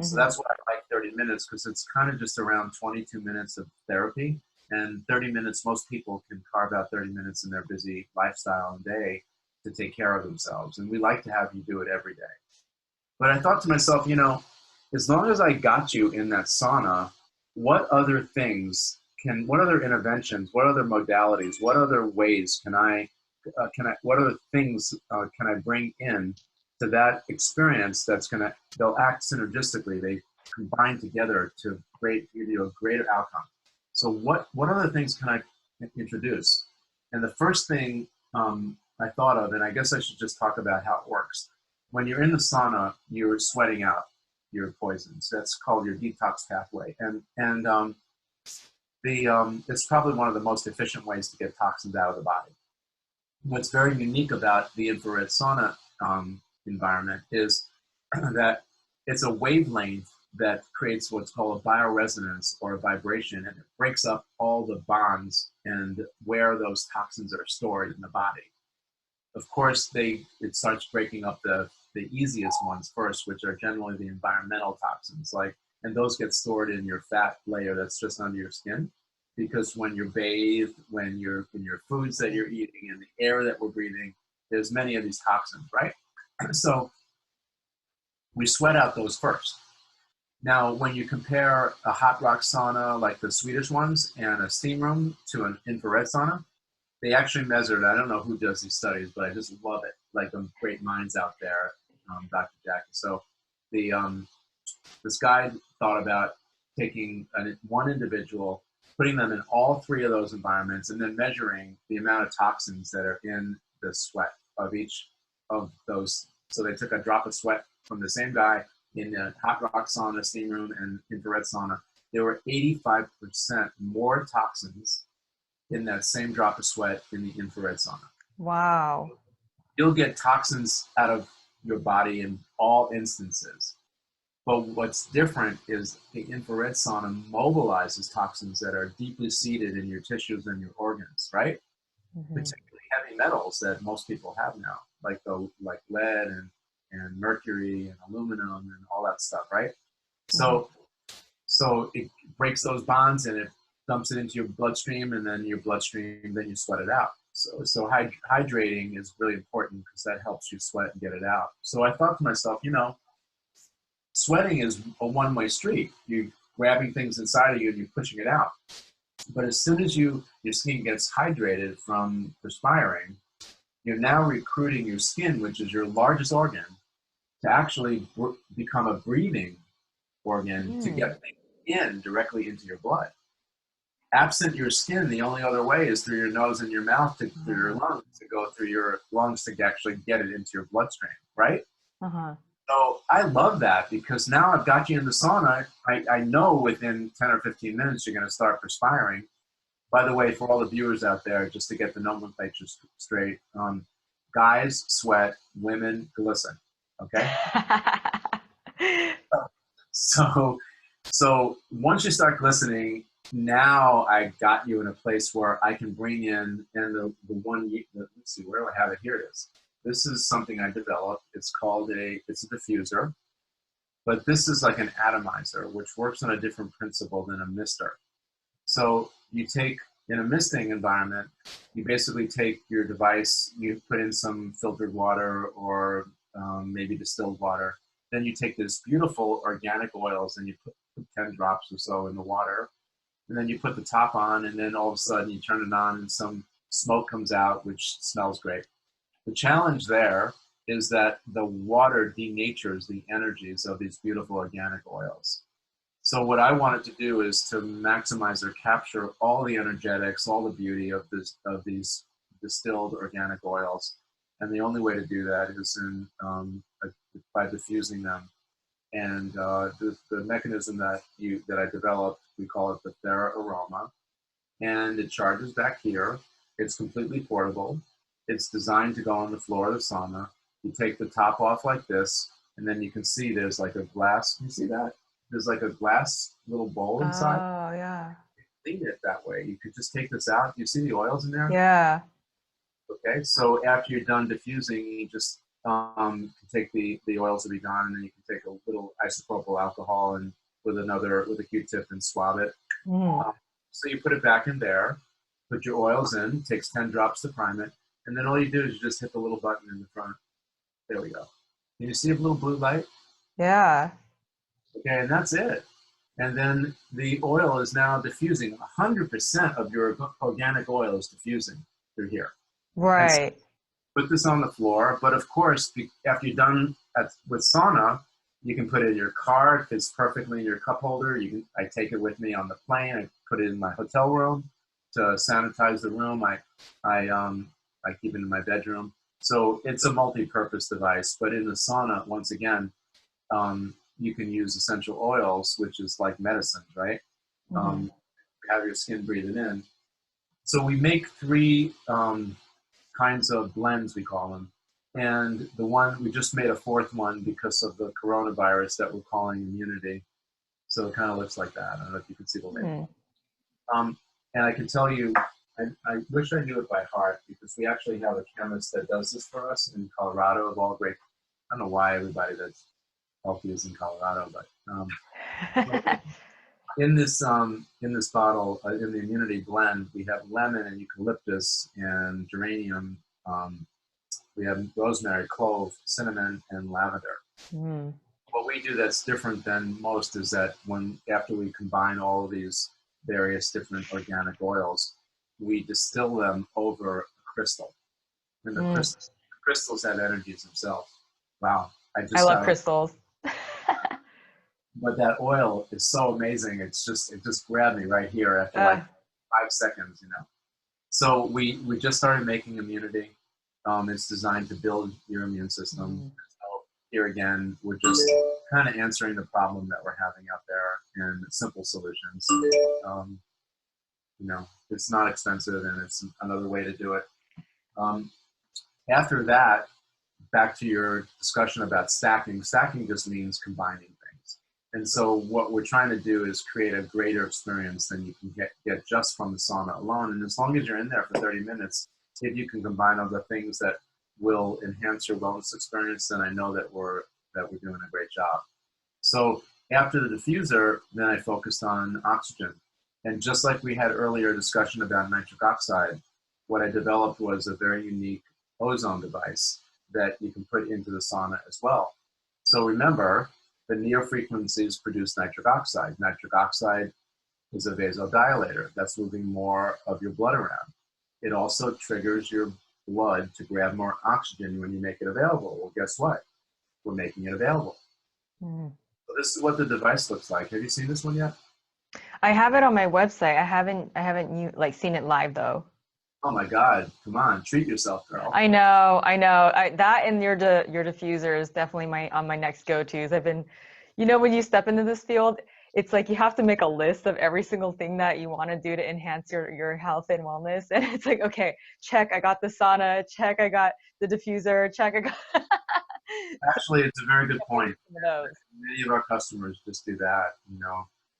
Speaker 3: So that's why I like 30 minutes, because it's kind of just around 22 minutes of therapy. And 30 minutes, most people can carve out 30 minutes in their busy lifestyle and day to take care of themselves. And we like to have you do it every day. But I thought to myself, as long as I got you in that sauna, what other interventions, what other modalities, what other ways what other things can I bring in to that experience they'll act synergistically. They combine together to give you a greater outcome. So what other things can I introduce? And the first thing I thought of, and I guess I should just talk about how it works. When you're in the sauna, you're sweating out your poisons. That's called your detox pathway. And it's probably one of the most efficient ways to get toxins out of the body. What's very unique about the infrared sauna environment is that it's a wavelength that creates what's called a bioresonance or a vibration, and it breaks up all the bonds and where those toxins are stored in the body. Of course, it starts breaking up the easiest ones first, which are generally the environmental toxins, and those get stored in your fat layer that's just under your skin. Because when you're bathed, when you're in your foods that you're eating, and the air that we're breathing, there's many of these toxins, right? So we sweat out those first. Now, when you compare a hot rock sauna like the Swedish ones and a steam room to an infrared sauna, they actually measured, I don't know who does these studies, but I just love it, like the great minds out there, Dr. Jackie. So this guy thought about taking one individual, putting them in all three of those environments, and then measuring the amount of toxins that are in the sweat of each of those. So they took a drop of sweat from the same guy in the hot rock sauna, steam room, and infrared sauna. There were 85% more toxins in that same drop of sweat in the infrared sauna.
Speaker 2: Wow.
Speaker 3: You'll get toxins out of your body in all instances. But what's different is the infrared sauna mobilizes toxins that are deeply seated in your tissues and your organs, right? Particularly heavy metals that most people have now, like lead and mercury and aluminum and all that stuff, right? So it breaks those bonds and it dumps it into your bloodstream, and then your bloodstream, then you sweat it out. So hydrating is really important because that helps you sweat and get it out. So I thought to myself, sweating is a one-way street. You're grabbing things inside of you and you're pushing it out. But as soon as your skin gets hydrated from perspiring, you're now recruiting your skin, which is your largest organ, to actually become a breathing organ to get things in directly into your blood. Absent your skin, the only other way is through your nose and your mouth through your lungs, to go through your lungs to actually get it into your bloodstream, right? So I love that, because now I've got you in the sauna. I know within 10 or 15 minutes you're going to start perspiring. By the way, for all the viewers out there, just to get the nomenclature straight, guys sweat, women glisten, okay? So once you start glistening, now I got you in a place where I can bring in, and let's see, where do I have it? Here it is. This is something I developed. It's a diffuser, but this is like an atomizer, which works on a different principle than a mister. So you take, in a misting environment, you basically take your device, you put in some filtered water or maybe distilled water. Then you take this beautiful organic oils and you put 10 drops or so in the water. And then you put the top on, and then all of a sudden you turn it on and some smoke comes out, which smells great. The challenge there is that the water denatures the energies of these beautiful organic oils. So what I wanted to do is to maximize or capture all the energetics, all the beauty of these distilled organic oils. And the only way to do that is by diffusing them. And the mechanism that I developed, we call it the TheraAroma, and it charges back here. It's completely portable. It's designed to go on the floor of the sauna. You take the top off like this, and then you can see there's like a glass. Can you see that? There's like a glass little bowl inside.
Speaker 2: Oh, yeah.
Speaker 3: Clean it that way. You could just take this out. You see the oils in there?
Speaker 2: Yeah.
Speaker 3: Okay, so after you're done diffusing, you just take the oils to be gone, and then you can take a little isopropyl alcohol and with a Q-tip and swab it. So you put it back in there, put your oils in, takes 10 drops to prime it, and then all you do is you just hit the little button in the front. There we go. Can you see a little blue light?
Speaker 2: Yeah.
Speaker 3: Okay, and that's it. And then the oil is now diffusing. 100% of your organic oil is diffusing through here.
Speaker 2: Right.
Speaker 3: Put this on the floor, but of course, after you're done with sauna, you can put it in your car. It fits perfectly in your cup holder. I take it with me on the plane. I put it in my hotel room to sanitize the room. I keep it in my bedroom. So it's a multi-purpose device. But in the sauna, once again, you can use essential oils, which is like medicines, right? Have your skin breathe it in. So we make 3 kinds of blends, we call them. And we just made a 4th one because of the coronavirus that we're calling immunity. So it kind of looks like that. I don't know if you can see the label. And I can tell you, I wish I knew it by heart, because we actually have a chemist that does this for us in Colorado of all great. I don't know why everybody that's healthy is in Colorado, but in this bottle, in the immunity blend, we have lemon and eucalyptus and geranium. We have rosemary, clove, cinnamon, and lavender. What we do that's different than most is that after we combine all of these various different organic oils, we distill them over a crystal. And the crystals have energies themselves. Wow.
Speaker 2: I love crystals.
Speaker 3: But that oil is so amazing. It just grabbed me right here after like 5 seconds, So we just started making immunity. It's designed to build your immune system. So here again, we're just kind of answering the problem that we're having out there in simple solutions. It's not expensive, and it's another way to do it. After that, back to your discussion about stacking. Stacking just means combining things. And so what we're trying to do is create a greater experience than you can get just from the sauna alone. And as long as you're in there for 30 minutes, if you can combine other things that will enhance your wellness experience, then I know that we're doing a great job. So after the diffuser, then I focused on oxygen. And just like we had earlier discussion about nitric oxide, what I developed was a very unique ozone device that you can put into the sauna as well. So remember, the near frequencies produce nitric oxide. Nitric oxide is a vasodilator. That's moving more of your blood around. It also triggers your blood to grab more oxygen when you make it available. Well, guess what? We're making it available. So this is what the device looks like. Have you seen this one yet?
Speaker 2: I have it on my website. I haven't seen it live though.
Speaker 3: Oh my God! Come on, treat yourself, girl.
Speaker 2: I know. That and your diffuser is definitely on my next go-tos. I've been, when you step into this field, it's like you have to make a list of every single thing that you want to do to enhance your health and wellness. And it's like, okay, check, I got the sauna. Check, I got the diffuser. Check, I got.
Speaker 3: Actually, it's a very good point.
Speaker 2: Some of those.
Speaker 3: Many of our customers just do that.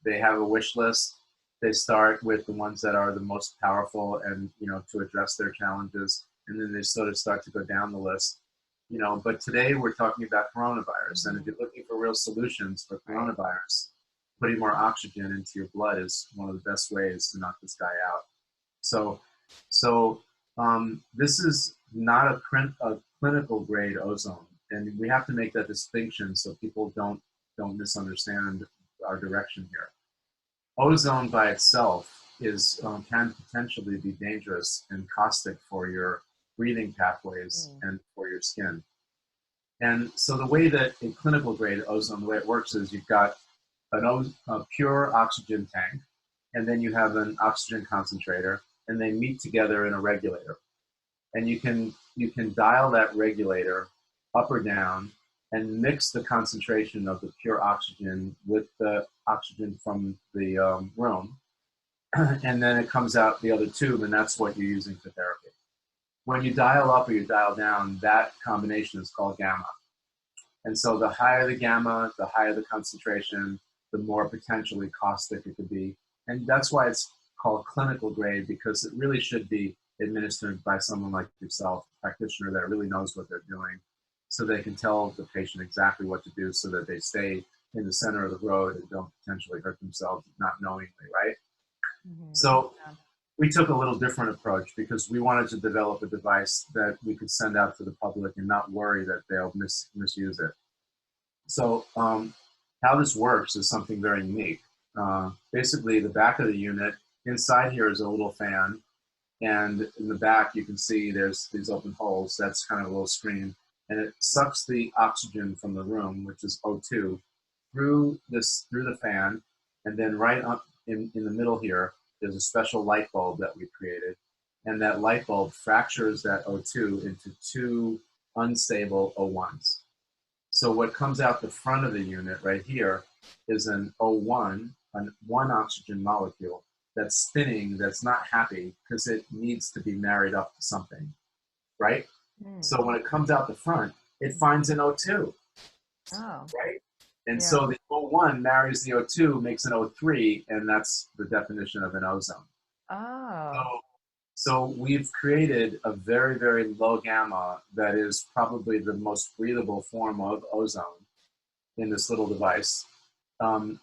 Speaker 3: They have a wish list. They start with the ones that are the most powerful and, to address their challenges. And then they sort of start to go down the list. But today we're talking about coronavirus. And if you're looking for real solutions for coronavirus, putting more oxygen into your blood is one of the best ways to knock this guy out. So this is not a clinical grade ozone. And we have to make that distinction so people don't misunderstand our direction here. Ozone by itself can potentially be dangerous and caustic for your breathing pathways and for your skin. And so the way that in clinical grade ozone, the way it works is you've got a pure oxygen tank, and then you have an oxygen concentrator, and they meet together in a regulator. And you can dial that regulator up or down and mix the concentration of the pure oxygen with the oxygen from the room. And then it comes out the other tube, and that's what you're using for therapy. When you dial up or you dial down, that combination is called gamma. And so the higher the gamma, the higher the concentration, the more potentially caustic it could be. And that's why it's called clinical grade, because it really should be administered by someone like yourself, a practitioner that really knows what they're doing, so they can tell the patient exactly what to do so that they stay in the center of the road and don't potentially hurt themselves not knowingly, right? So we took a little different approach because we wanted to develop a device that we could send out to the public and not worry that they'll misuse it. So how this works is something very unique. Basically, the back of the unit, inside here is a little fan, and in the back you can see there's these open holes. That's kind of a little screen, and it sucks the oxygen from the room, which is O2, through the fan, and then right up in the middle here, there's a special light bulb that we created, and that light bulb fractures that O2 into two unstable O1s. So what comes out the front of the unit right here is an O1, one oxygen molecule that's spinning, that's not happy because it needs to be married up to something, right? So when it comes out the front, it finds an O2, right? And so the O1 marries the O2, makes an O3, and that's the definition of an ozone. So we've created a very, very low gamma that is probably the most breathable form of ozone in this little device.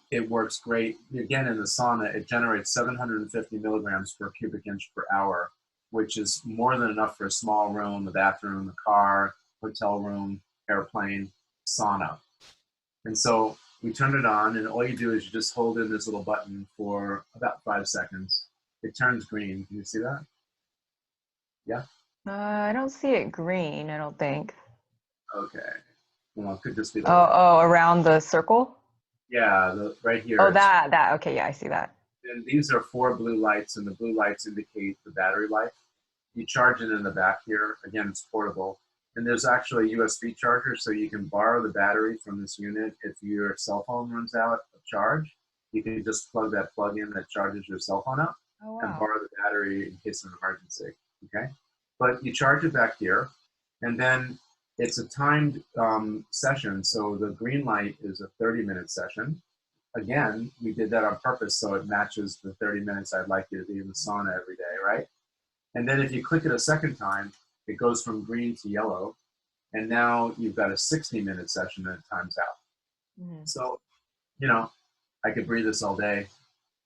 Speaker 3: It works great. Again, in the sauna, it generates 750 milligrams per cubic inch per hour, which is more than enough for a small room, a bathroom, a car, hotel room, airplane, sauna. And so we turn it on, and all you do is you just hold in this little button for about 5 seconds. It turns green. Can you see that? Yeah?
Speaker 2: I don't see it green, I don't think.
Speaker 3: Okay. Well, it could just be the
Speaker 2: around the circle?
Speaker 3: Yeah, right here.
Speaker 2: Oh, that. Okay, yeah, I see that.
Speaker 3: And these are 4 blue lights, and the blue lights indicate the battery life. You charge it in the back here. Again, it's portable. And there's actually a USB charger, so you can borrow the battery from this unit. If your cell phone runs out of charge, you can just plug that plug in that charges your cell phone up and borrow the battery in case of an emergency, okay? But you charge it back here, and then it's a timed session. So the green light is a 30-minute session. Again, we did that on purpose so it matches the 30 minutes I'd like you to be in the sauna every day, right? And then if you click it a second time, it goes from green to yellow, and now you've got a 60-minute session and it times out. So, I could breathe this all day,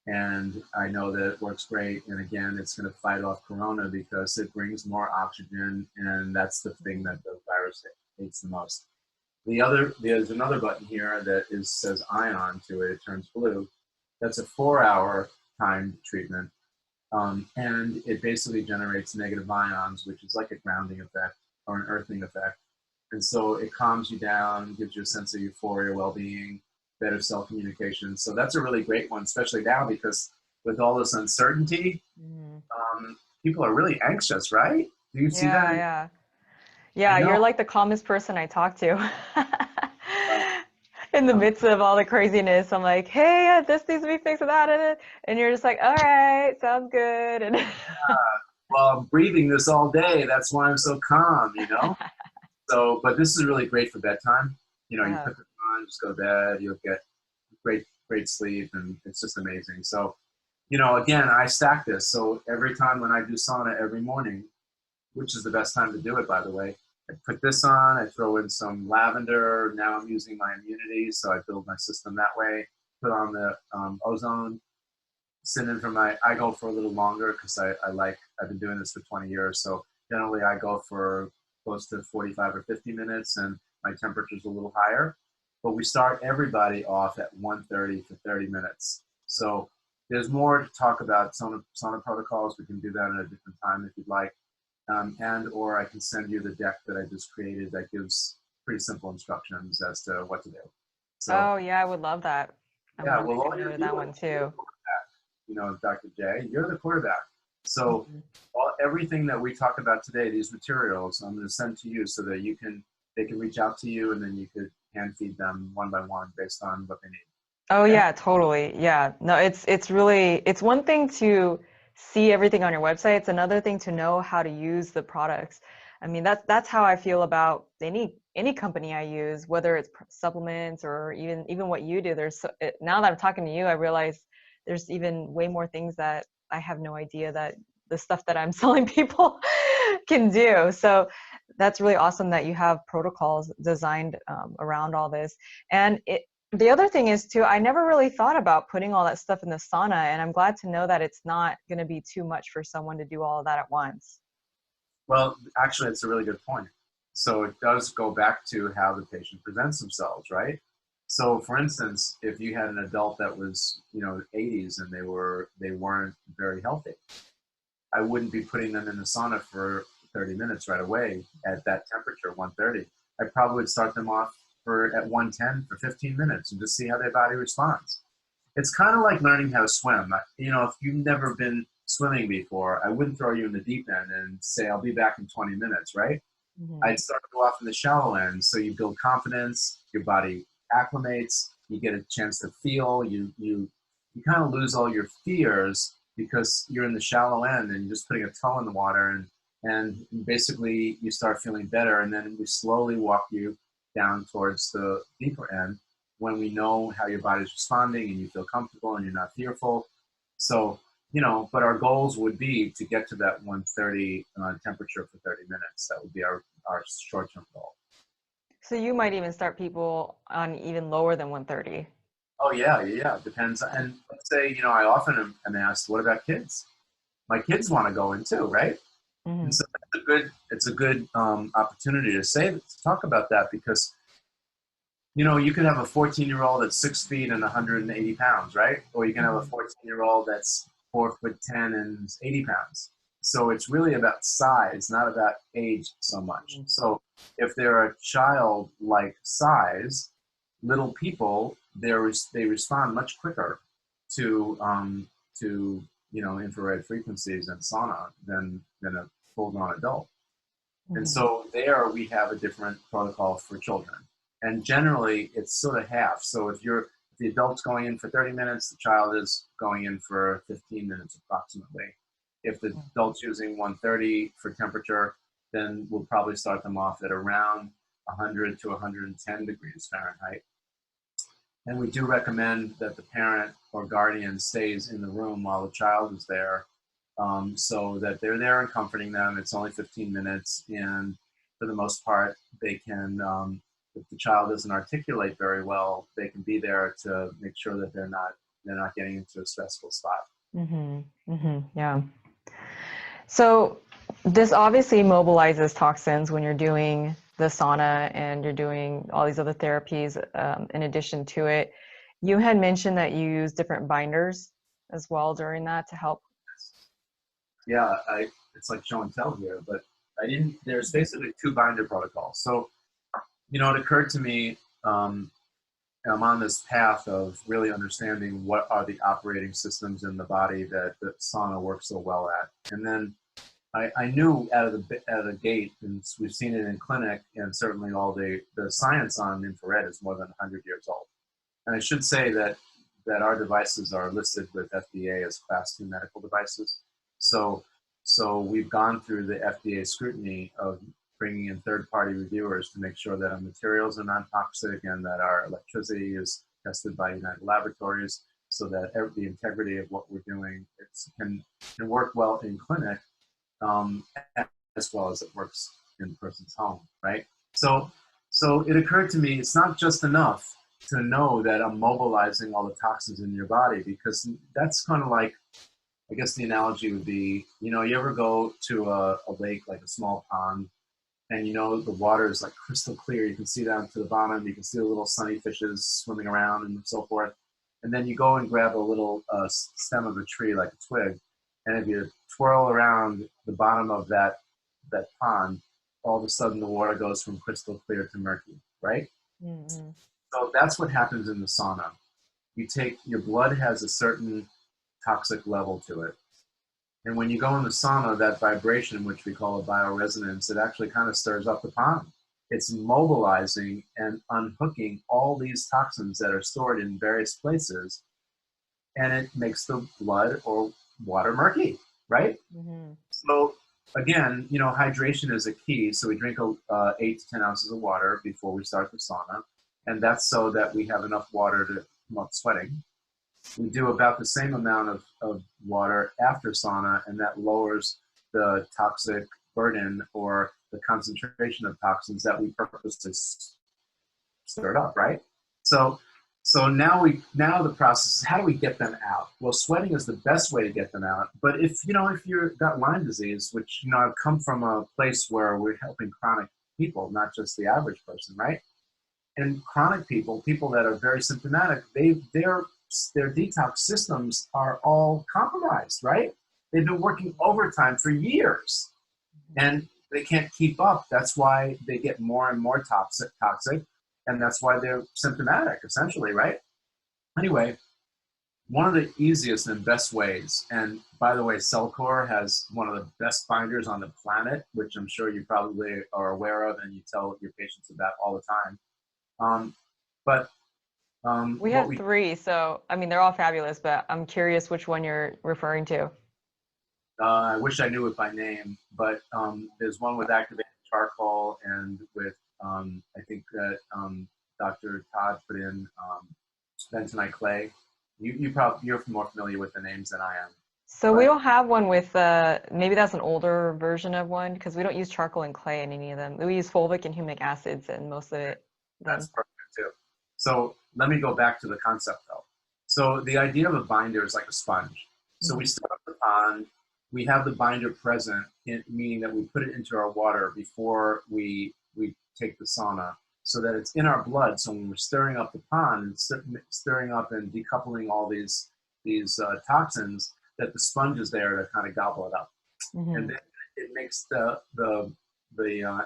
Speaker 3: and I know that it works great. And again, it's going to fight off corona because it brings more oxygen, and that's the thing that the virus hates the most. There's another button here that says ion to it. It turns blue. That's a 4-hour timed treatment. And it basically generates negative ions, which is like a grounding effect or an earthing effect. And so it calms you down, gives you a sense of euphoria, well-being, better self-communication. So that's a really great one, especially now because with all this uncertainty, people are really anxious, right? Do you see that?
Speaker 2: Yeah, you're like the calmest person I talk to. In the midst of all the craziness, I'm like, hey, this needs to be fixed without it. And you're just like, all right, sounds good. And
Speaker 3: well, I'm breathing this all day. That's why I'm so calm, So, but this is really great for bedtime. You
Speaker 2: Uh-huh.
Speaker 3: put this on, just go to bed, you'll get great sleep, and it's just amazing. So, again, I stack this. So every time when I do sauna every morning, which is the best time to do it, by the way, I put this on, I throw in some lavender. Now I'm using my immunity, so I build my system that way. Put on the ozone, sit in I go for a little longer because I've been doing this for 20 years. So generally I go for close to 45 or 50 minutes and my temperature's a little higher. But we start everybody off at 1:30 for 30 minutes. So there's more to talk about sauna protocols. We can do that at a different time if you'd like. Or I can send you the deck that I just created that gives pretty simple instructions as to what to do. So,
Speaker 2: Oh yeah, I would love that. I'm
Speaker 3: yeah,
Speaker 2: gonna
Speaker 3: well,
Speaker 2: make a note of that one too.
Speaker 3: Dr. J, you're the quarterback. So everything that we talk about today, these materials, I'm going to send to you so that they can reach out to you and then you could hand feed them one by one based on what they need.
Speaker 2: Oh
Speaker 3: Okay?
Speaker 2: yeah, totally. Yeah. No, it's really, it's one thing to see everything on your website. It's another thing to know how to use the products. I mean, that's how I feel about any company I use, whether it's supplements or even what you do. Now that I'm talking to you, I realize there's even way more things that I have no idea that the stuff that I'm selling people can do. So that's really awesome that you have protocols designed around all this. And the other thing is too, I never really thought about putting all that stuff in the sauna, and I'm glad to know that it's not going to be too much for someone to do all of that at once.
Speaker 3: Well, actually, it's a really good point. So it does go back to how the patient presents themselves, right? So, for instance, if you had an adult that was, 80s and they weren't very healthy, I wouldn't be putting them in the sauna for 30 minutes right away at that temperature, 130. I probably would start them off at 110 for 15 minutes and just see how their body responds. It's kind of like learning how to swim. If you've never been swimming before, I wouldn't throw you in the deep end and say, I'll be back in 20 minutes, right?
Speaker 2: Mm-hmm.
Speaker 3: I'd start to go off in the shallow end. So you build confidence, your body acclimates, you get a chance to feel, you kind of lose all your fears because you're in the shallow end and you're just putting a toe in the water and basically you start feeling better. And then we slowly walk you down towards the deeper end when we know how your body's responding and you feel comfortable and you're not fearful. So, but our goals would be to get to that 130 temperature for 30 minutes. That would be our short-term goal.
Speaker 2: So you might even start people on even lower than 130.
Speaker 3: Oh, yeah. Depends. And let's say, I often am asked, what about kids? My kids want to go in too, right?
Speaker 2: Mm-hmm.
Speaker 3: And so it's a good opportunity to talk about that because, you could have a 14-year-old that's 6 feet and 180 pounds, right? Or you can have a 14-year-old that's 4'10" and 80 pounds. So it's really about size, not about age so much. So if they're a child-like size, little people, they respond much quicker to infrared frequencies and sauna than a full-grown adult.
Speaker 2: Mm-hmm.
Speaker 3: And so there we have a different protocol for children. And generally it's sort of half. So if the adult's going in for 30 minutes, the child is going in for 15 minutes approximately. If the adult's using 130 for temperature, then we'll probably start them off at around 100 to 110 degrees Fahrenheit. And we do recommend that the parent or guardian stays in the room while the child is there, so that they're there and comforting them. It's only 15 minutes, and for the most part, they can, if the child doesn't articulate very well, they can be there to make sure that they're not getting into a stressful spot.
Speaker 2: Mm-hmm. Mm-hmm. Yeah. So this obviously mobilizes toxins when you're doing the sauna and you're doing all these other therapies in addition to it. You had mentioned that you use different binders as well during that to help.
Speaker 3: Yeah, it's like show and tell here, but there's basically 2 binder protocols. So, it occurred to me, I'm on this path of really understanding what are the operating systems in the body that the sauna works so well at. And then I knew out of the gate, and we've seen it in clinic, and certainly all the science on infrared is more than 100 years old. And I should say that our devices are listed with FDA as Class 2 medical devices. So we've gone through the FDA scrutiny of bringing in third-party reviewers to make sure that our materials are non-toxic and that our electricity is tested by United Laboratories, so that the integrity of what we're doing can work well in clinic, as well as it works in the person's home, right? So it occurred to me, it's not just enough to know that I'm mobilizing all the toxins in your body, because that's kind of like, I guess the analogy would be, you ever go to a lake, like a small pond, and the water is like crystal clear. You can see down to the bottom. You can see the little sunny fishes swimming around and so forth. And then you go and grab a little stem of a tree, like a twig, and if you twirl around the bottom of that pond, all of a sudden the water goes from crystal clear to murky, right? Mm-hmm. So that's what happens in the sauna. Your blood has a certain toxic level to it. And when you go in the sauna, that vibration, which we call a bioresonance, it actually kind of stirs up the pond. It's mobilizing and unhooking all these toxins that are stored in various places, and it makes the blood or water murky, right? Mm-hmm. So again, hydration is a key. So we drink 8 to 10 ounces of water before we start the sauna, and that's so that we have enough water to promote sweating. We do about the same amount of water after sauna, and that lowers the toxic burden or the concentration of toxins that we purposely stirred up, right? So now the process is, how do we get them out? Well, sweating is the best way to get them out. But if you've got Lyme disease, which I've come from a place where we're helping chronic people, not just the average person, right? And chronic people that are very symptomatic, their detox systems are all compromised, right? They've been working overtime for years, and they can't keep up. That's why they get more and more toxic, and that's why they're symptomatic, essentially, right? Anyway, one of the easiest and best ways, and by the way, Cellcore has one of the best binders on the planet, which I'm sure you probably are aware of and you tell your patients about all the time.
Speaker 2: We have 3, so they're all fabulous, but I'm curious which one you're referring to.
Speaker 3: I wish I knew it by name, but there's one with activated charcoal and with I think that Dr. Todd put in bentonite clay. You're more familiar with the names than I am.
Speaker 2: So we don't have one with maybe that's an older version of one, because we don't use charcoal and clay in any of them. We use fulvic and humic acids in most of it.
Speaker 3: That's perfect too. So let me go back to the concept though. So the idea of a binder is like a sponge. So we start up the pond, we have the binder present, meaning that we put it into our water before we take the sauna, so that it's in our blood. So when we're stirring up the pond, stirring up and decoupling all these toxins, that the sponge is there to kind of gobble it up. Mm-hmm. And then it makes the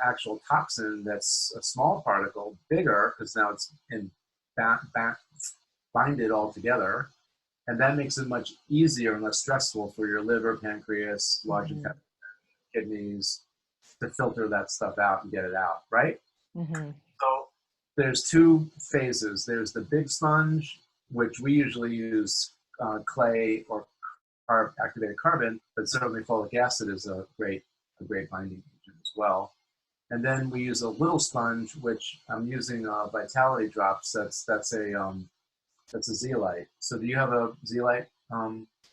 Speaker 3: actual toxin that's a small particle bigger, because now it's binded all together, and that makes it much easier and less stressful for your liver, pancreas, large intestine, kidneys to filter that stuff out and get it out, right? Mm-hmm. So there's 2 phases. There's the big sponge, which we usually use clay or activated carbon, but certainly folic acid is a great binding agent as well. And then we use a little sponge, which I'm using Vitality Drops. That's a zeolite. So do you have a zeolite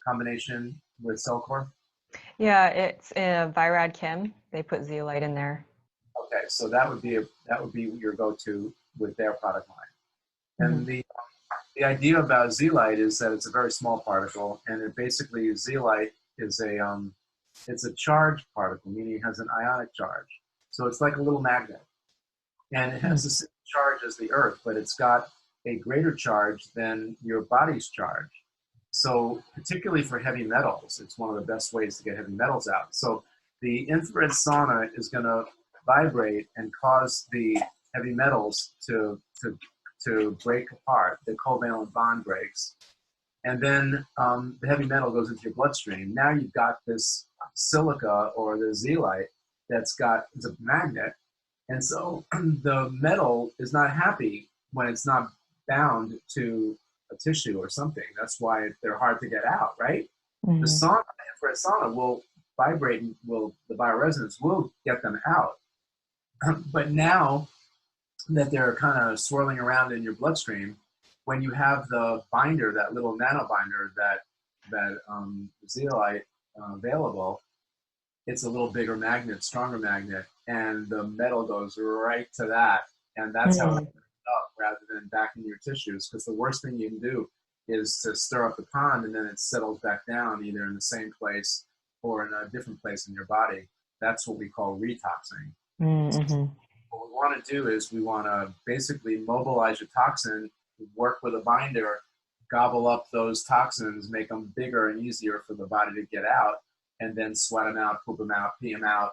Speaker 3: combination with Cellcore?
Speaker 2: Yeah, it's Virad Chem. They put zeolite in there.
Speaker 3: Okay, so that would be your go-to with their product line. And the idea about zeolite is that it's a very small particle, and it basically, zeolite is it's a charged particle, meaning it has an ionic charge. So it's like a little magnet, and it has the same charge as the Earth, but it's got a greater charge than your body's charge. So particularly for heavy metals, it's one of the best ways to get heavy metals out. So the infrared sauna is going to vibrate and cause the heavy metals to break apart. The covalent bond breaks, and then the heavy metal goes into your bloodstream. Now you've got this silica or the zeolite it's a magnet, and so the metal is not happy when it's not bound to a tissue or something. That's why they're hard to get out, right? Mm-hmm. The infrared sauna will vibrate, and the bioresonance will get them out. But now that they're kind of swirling around in your bloodstream, when you have the binder, that little nano binder that zeolite available, it's a little bigger magnet, stronger magnet, and the metal goes right to that, and that's how it comes up rather than back in your tissues. Because the worst thing you can do is to stir up the pond, and then it settles back down either in the same place or in a different place in your body. That's what we call retoxing.
Speaker 2: Mm-hmm.
Speaker 3: What we want to do is we want to basically mobilize your toxin, work with a binder, gobble up those toxins, make them bigger and easier for the body to get out, and then sweat them out, poop them out, pee them out,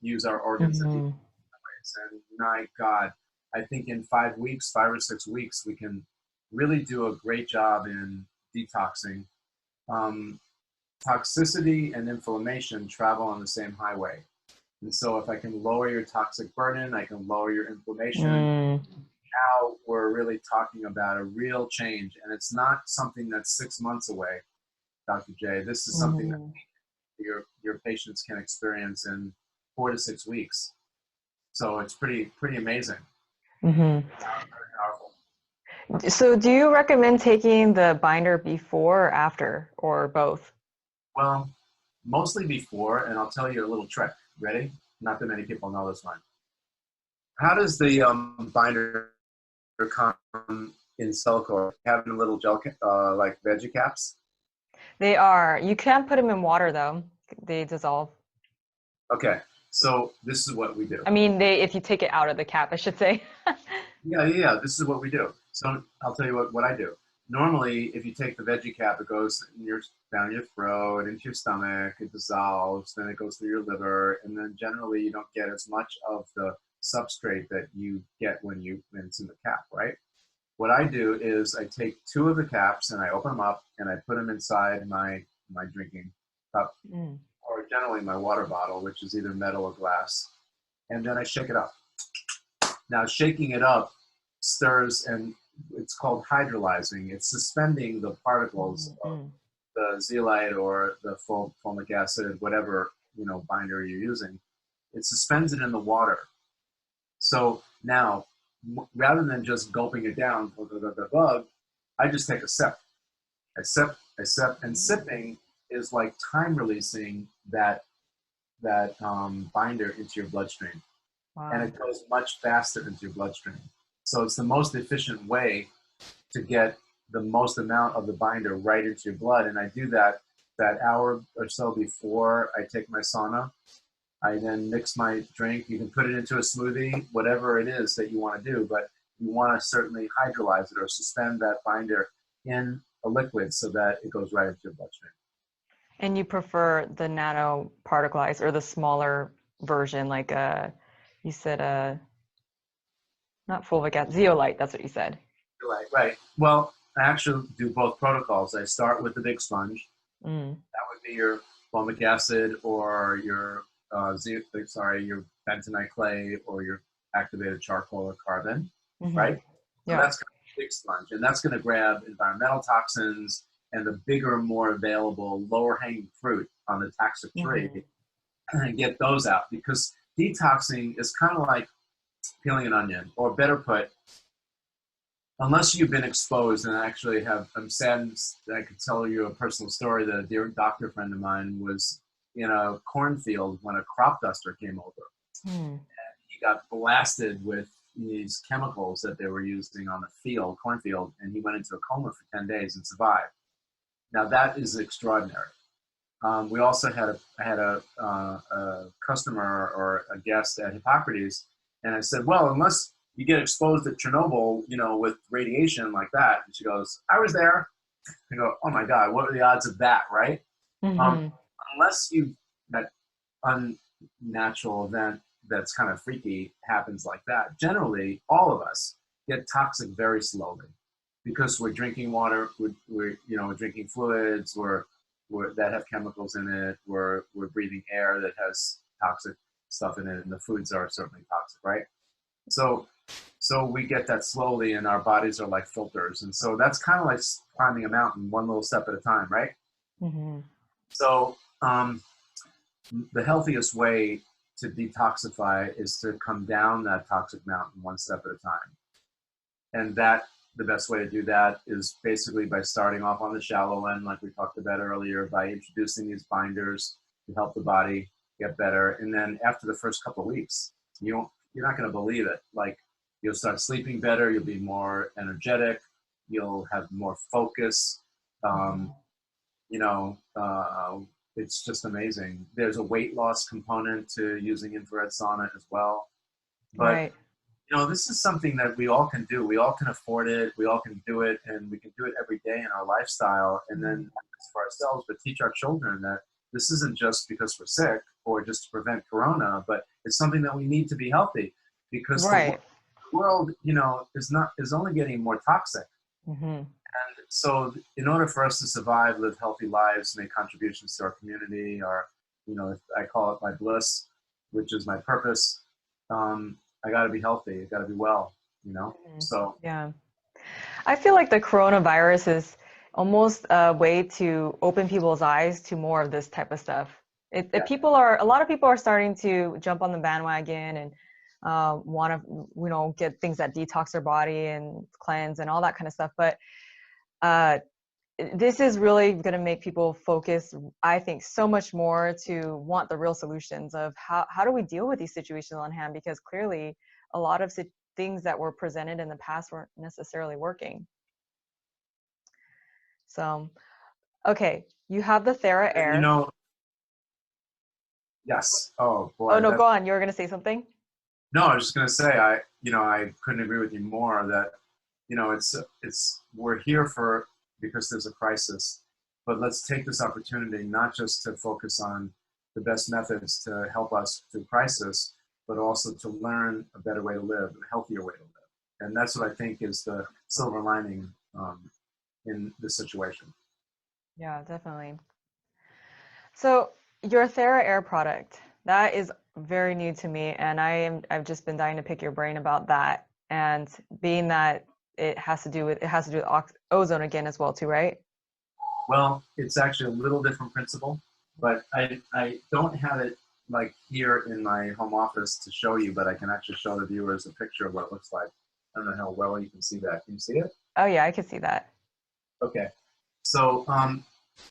Speaker 3: use our organs in different ways. And my God, I think in 5 weeks, 5 or 6 weeks, we can really do a great job in detoxing. Toxicity and inflammation travel on the same highway. And so if I can lower your toxic burden, I can lower your inflammation. Now we're really talking about a real change. And it's not something that's 6 months away, Dr. J. This is something that your patients can experience in 4 to 6 weeks. So it's pretty amazing. Very powerful.
Speaker 2: So do you recommend taking the binder before or after, or both?
Speaker 3: Well, mostly before, and I'll tell you a little trick. Ready? Not that many people know this one. How does the binder come in silicone? Having little gel, like veggie caps?
Speaker 2: They are. You can put them in water though. They dissolve.
Speaker 3: Okay, so this is what we do.
Speaker 2: I mean, if you take it out of the cap, I should say.
Speaker 3: Yeah. This is what we do. So I'll tell you what I do. Normally, if you take the veggie cap, it goes down your throat, into your stomach, it dissolves, then it goes through your liver, and then generally you don't get as much of the substrate that you get when it's in the cap, right? What I do is I take 2 of the caps and I open them up and I put them inside my drinking cup, or generally my water bottle, which is either metal or glass, and then I shake it up. Now, shaking it up stirs, and it's called hydrolyzing. It's suspending the particles of the zeolite or the fulvic acid, whatever binder you're using. It suspends it in the water. So now, rather than just gulping it down, I just take a sip. I sip, and sipping is like time releasing that binder into your bloodstream. Wow. And it goes much faster into your bloodstream. So it's the most efficient way to get the most amount of the binder right into your blood. And I do that hour or so before I take my sauna. I then mix my drink. You can put it into a smoothie, whatever it is that you want to do, but you want to certainly hydrolyze it or suspend that binder in a liquid so that it goes right into your bloodstream.
Speaker 2: And you prefer the nano particleized or the smaller version, like you said, not fulvic acid, zeolite, that's what you said.
Speaker 3: Zeolite, right. Well, I actually do both protocols. I start with the big sponge. That would be your fulvic acid or your your bentonite clay or your activated charcoal or carbon, right? Yeah. So that's going to be a big sponge, and that's going to grab environmental toxins and the bigger, more available, lower-hanging fruit on the toxic tree and get those out, because detoxing is kind of like peeling an onion, or better put, unless you've been exposed, and I'm saddened that I could tell you a personal story that a dear doctor friend of mine was in a cornfield when a crop duster came over. And he got blasted with these chemicals that they were using on the cornfield, and he went into a coma for 10 days and survived. Now that is extraordinary. We also had a customer or a guest at Hippocrates, and I said, well, unless you get exposed at Chernobyl, with radiation like that. And she goes, I was there. I go, oh my God, what are the odds of that, right? Unless that unnatural event that's kind of freaky happens like that, generally, all of us get toxic very slowly because we're drinking water, we're drinking fluids, that have chemicals in it, we're breathing air that has toxic stuff in it, and the foods are certainly toxic, right? So we get that slowly, and our bodies are like filters. And so that's kind of like climbing a mountain, one little step at a time, right? So the healthiest way to detoxify is to come down that toxic mountain one step at a time. And the best way to do that is basically by starting off on the shallow end, like we talked about earlier, by introducing these binders to help the body get better. And then after the first couple of weeks, you're not going to believe it. Like, you'll start sleeping better, you'll be more energetic, you'll have more focus. You know, it's just amazing. There's a weight loss component to using infrared sauna as well. But
Speaker 2: Right.
Speaker 3: you know, this is something that we all can do. We all can afford it. We all can do it, and we can do it every day in our lifestyle. And then not just for ourselves, but teach our children that this isn't just because we're sick or just to prevent corona, but it's something that we need to be healthy, because
Speaker 2: Right.
Speaker 3: the world, you know, is only getting more toxic.
Speaker 2: Mm-hmm.
Speaker 3: And so in order for us to survive, live healthy lives, make contributions to our community, or, you know, I call it my bliss, which is my purpose, I got to be healthy. I got to be well, you know? So
Speaker 2: Yeah. I feel like the coronavirus is almost a way to open people's eyes to more of this type of stuff. A lot of people are starting to jump on the bandwagon and want to, you know, get things that detox their body and cleanse and all that kind of stuff. But this is really going to make people focus, I think, so much more to want the real solutions of how do we deal with these situations on hand, because clearly a lot of things that were presented in the past weren't necessarily working. So, okay, you have the
Speaker 3: you
Speaker 2: TheraAir.
Speaker 3: know, yes. Oh
Speaker 2: Oh
Speaker 3: boy.
Speaker 2: no, go on. You were going to say something?
Speaker 3: No, I was just going to say, I couldn't agree with you more that, you know, we're here because there's a crisis, but let's take this opportunity not just to focus on the best methods to help us through crisis, but also to learn a better way to live, a healthier way to live. And that's what I think is the silver lining in this situation.
Speaker 2: Yeah, definitely. So your TheraAir product, that is very new to me, and I've just been dying to pick your brain about that. And being that it has to do with ozone again as well too, right?
Speaker 3: Well, it's actually a little different principle, but I don't have it like here in my home office to show you, but I can actually show the viewers a picture of what it looks like. I don't know how well you can see that. Can you see it?
Speaker 2: Oh yeah, I can see that.
Speaker 3: Okay. So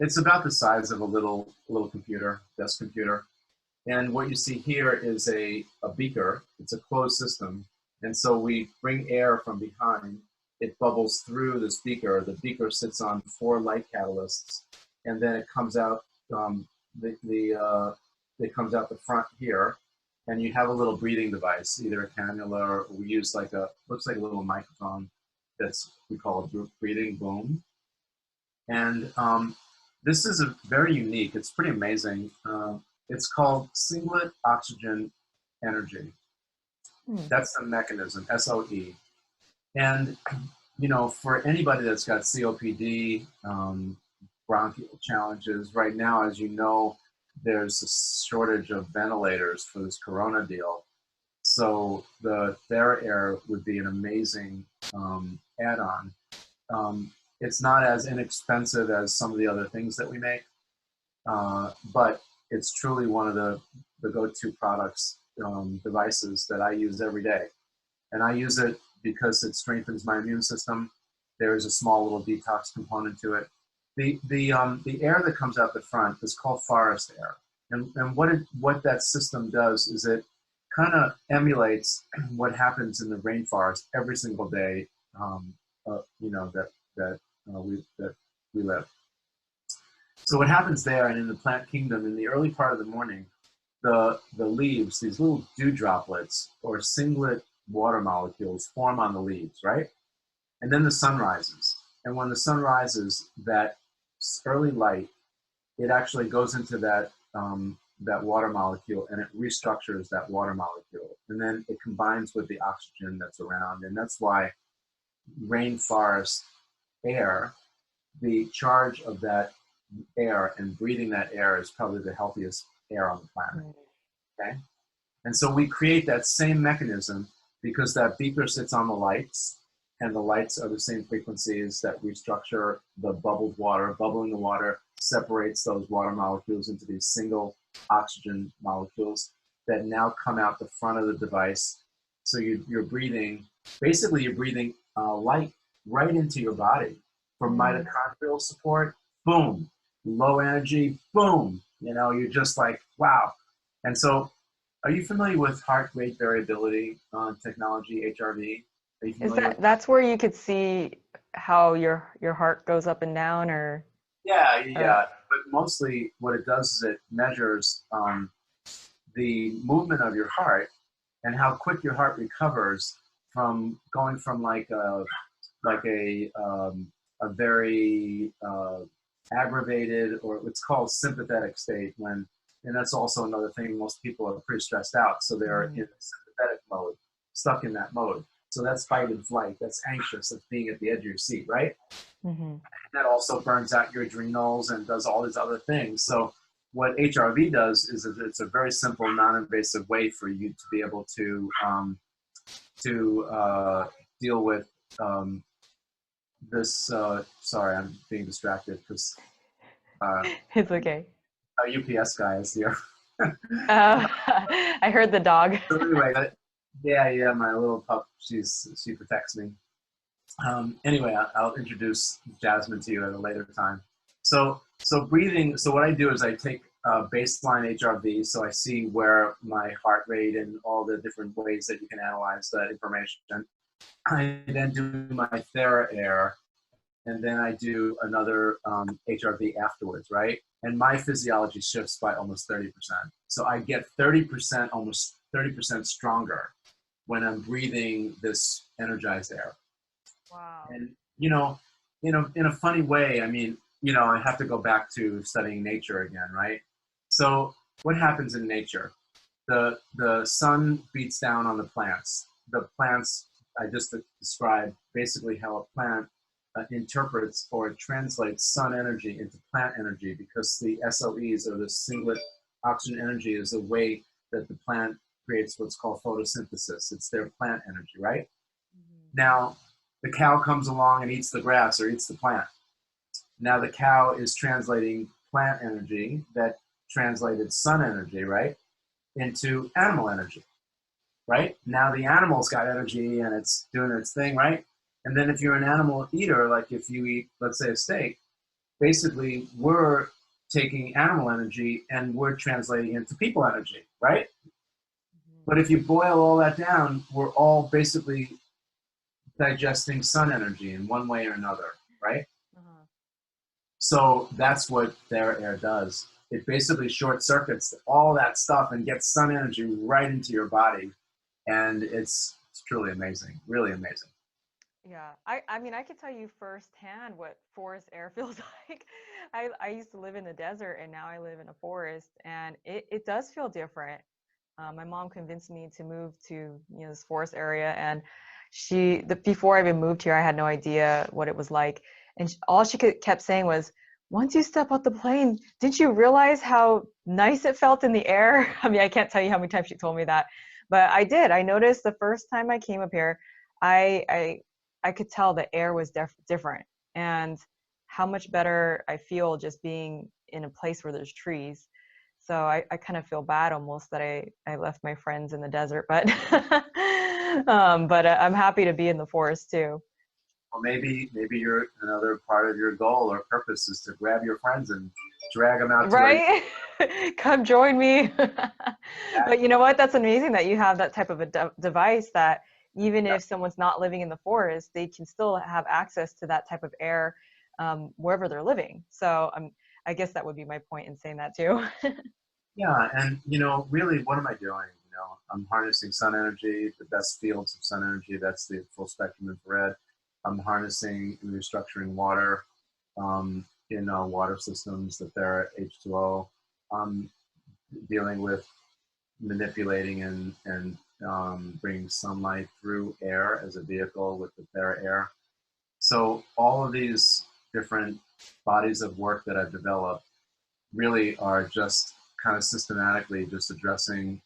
Speaker 3: it's about the size of a little computer, desk computer. And what you see here is a beaker. It's a closed system. And so we bring air from behind. It bubbles through this beaker. The beaker sits on 4 light catalysts, and then it comes out it comes out the front here, and you have a little breathing device, either a cannula, or we use looks like a little microphone we call a breathing boom. And this is very unique. It's pretty amazing. It's called singlet oxygen energy. That's the mechanism, SOE. And, you know, for anybody that's got COPD, bronchial challenges, right now, as you know, there's a shortage of ventilators for this corona deal. So the TheraAir would be an amazing add-on. It's not as inexpensive as some of the other things that we make, but it's truly one of the go-to products, devices that I use every day. And I use it because it strengthens my immune system. There is a small little detox component to it. The air that comes out the front is called forest air. And what that system does is it kind of emulates what happens in the rainforest every single day, you know, that we live. So what happens there and in the plant kingdom, in the early part of the morning, the leaves, these little dew droplets or singlet water molecules form on the leaves, right? And then the sun rises. And when the sun rises, that early light, it actually goes into that water molecule, and it restructures that water molecule. And then it combines with the oxygen that's around. And that's why rainforest air, the charge of that air and breathing that air is probably the healthiest air on the planet. Okay? And so we create that same mechanism because that beaker sits on the lights, and the lights are the same frequencies that restructure the bubbled water. Bubbling the water separates those water molecules into these single oxygen molecules. that now come out the front of the device. So you're breathing, basically you're breathing light right into your body. For mitochondrial support, boom. Low energy, boom. You know, you're just like, wow. And so, are you familiar with heart rate variability technology, HRV? Are you
Speaker 2: Is
Speaker 3: familiar with
Speaker 2: that's where you could see how your heart goes up and down, or
Speaker 3: Yeah. But mostly what it does is it measures the movement of your heart and how quick your heart recovers from going from like a very aggravated, or what's called sympathetic state, when, and that's also another thing, most people are pretty stressed out, so they're in sympathetic mode, stuck in that mode. So that's fight and flight, that's anxious, that's being at the edge of your seat, right? That also burns out your adrenals and does all these other things. So what HRV does is it's a very simple, non-invasive way for you to be able to deal with this. Sorry, I'm being distracted because
Speaker 2: it's okay.
Speaker 3: a UPS guy is here.
Speaker 2: I heard the dog.
Speaker 3: So anyway, yeah, my little pup, she protects me. Anyway, I'll introduce Jasmine to you at a later time. So breathing. So what I do is I take baseline HRV, so I see where my heart rate and all the different ways that you can analyze that information. I then do my TheraAir, and then I do another HRV afterwards, right? And my physiology shifts by almost 30%. So I get 30%, almost 30% stronger when I'm breathing this energized air.
Speaker 2: Wow.
Speaker 3: And, you know, in a funny way, I mean, I have to go back to studying nature again, right? So what happens in nature? The sun beats down on the plants. The plants, I just described basically how a plant interprets or translates sun energy into plant energy, because the SOEs, or the singlet oxygen energy, is the way that the plant creates what's called photosynthesis. It's their plant energy, right? Now, the cow comes along and eats the grass or eats the plant. Now the cow is translating plant energy that translated sun energy, right, into animal energy, right? Now the animal's got energy and it's doing its thing, right? And then if you're an animal eater, like if you eat, let's say, a steak, basically we're taking animal energy and we're translating it into people energy, right? But if you boil all that down, we're all basically digesting sun energy in one way or another, right? So that's what TheraAir does. It basically short circuits all that stuff and gets sun energy right into your body. And it's truly amazing, really amazing.
Speaker 2: Yeah, I mean, I could tell you firsthand what forest air feels like. I used to live in the desert, and now I live in a forest, and it does feel different. My mom convinced me to move to this forest area, and before I even moved here, I had no idea what it was like. And all she kept saying was, once you step out the plane, didn't you realize how nice it felt in the air? I mean, I can't tell you how many times she told me that, but I did. I noticed the first time I came up here, I could tell the air was different, and how much better I feel just being in a place where there's trees. So I kind of feel bad almost that I left my friends in the desert, but I'm happy to be in the forest too.
Speaker 3: Well, maybe you're, another part of your goal or purpose is to grab your friends and drag them out to
Speaker 2: Right? Come join me. But you know what? That's amazing that you have that type of a device that even if someone's not living in the forest, they can still have access to that type of air wherever they're living. So I guess that would be my point in saying that too.
Speaker 3: Yeah, and really, what am I doing? I'm harnessing sun energy, the best fields of sun energy. That's the full spectrum infrared. I'm harnessing and restructuring water in water systems, that they're H2O. I'm dealing with manipulating and bringing sunlight through air as a vehicle with the TheraAir. So all of these different bodies of work that I've developed really are just kind of systematically just addressing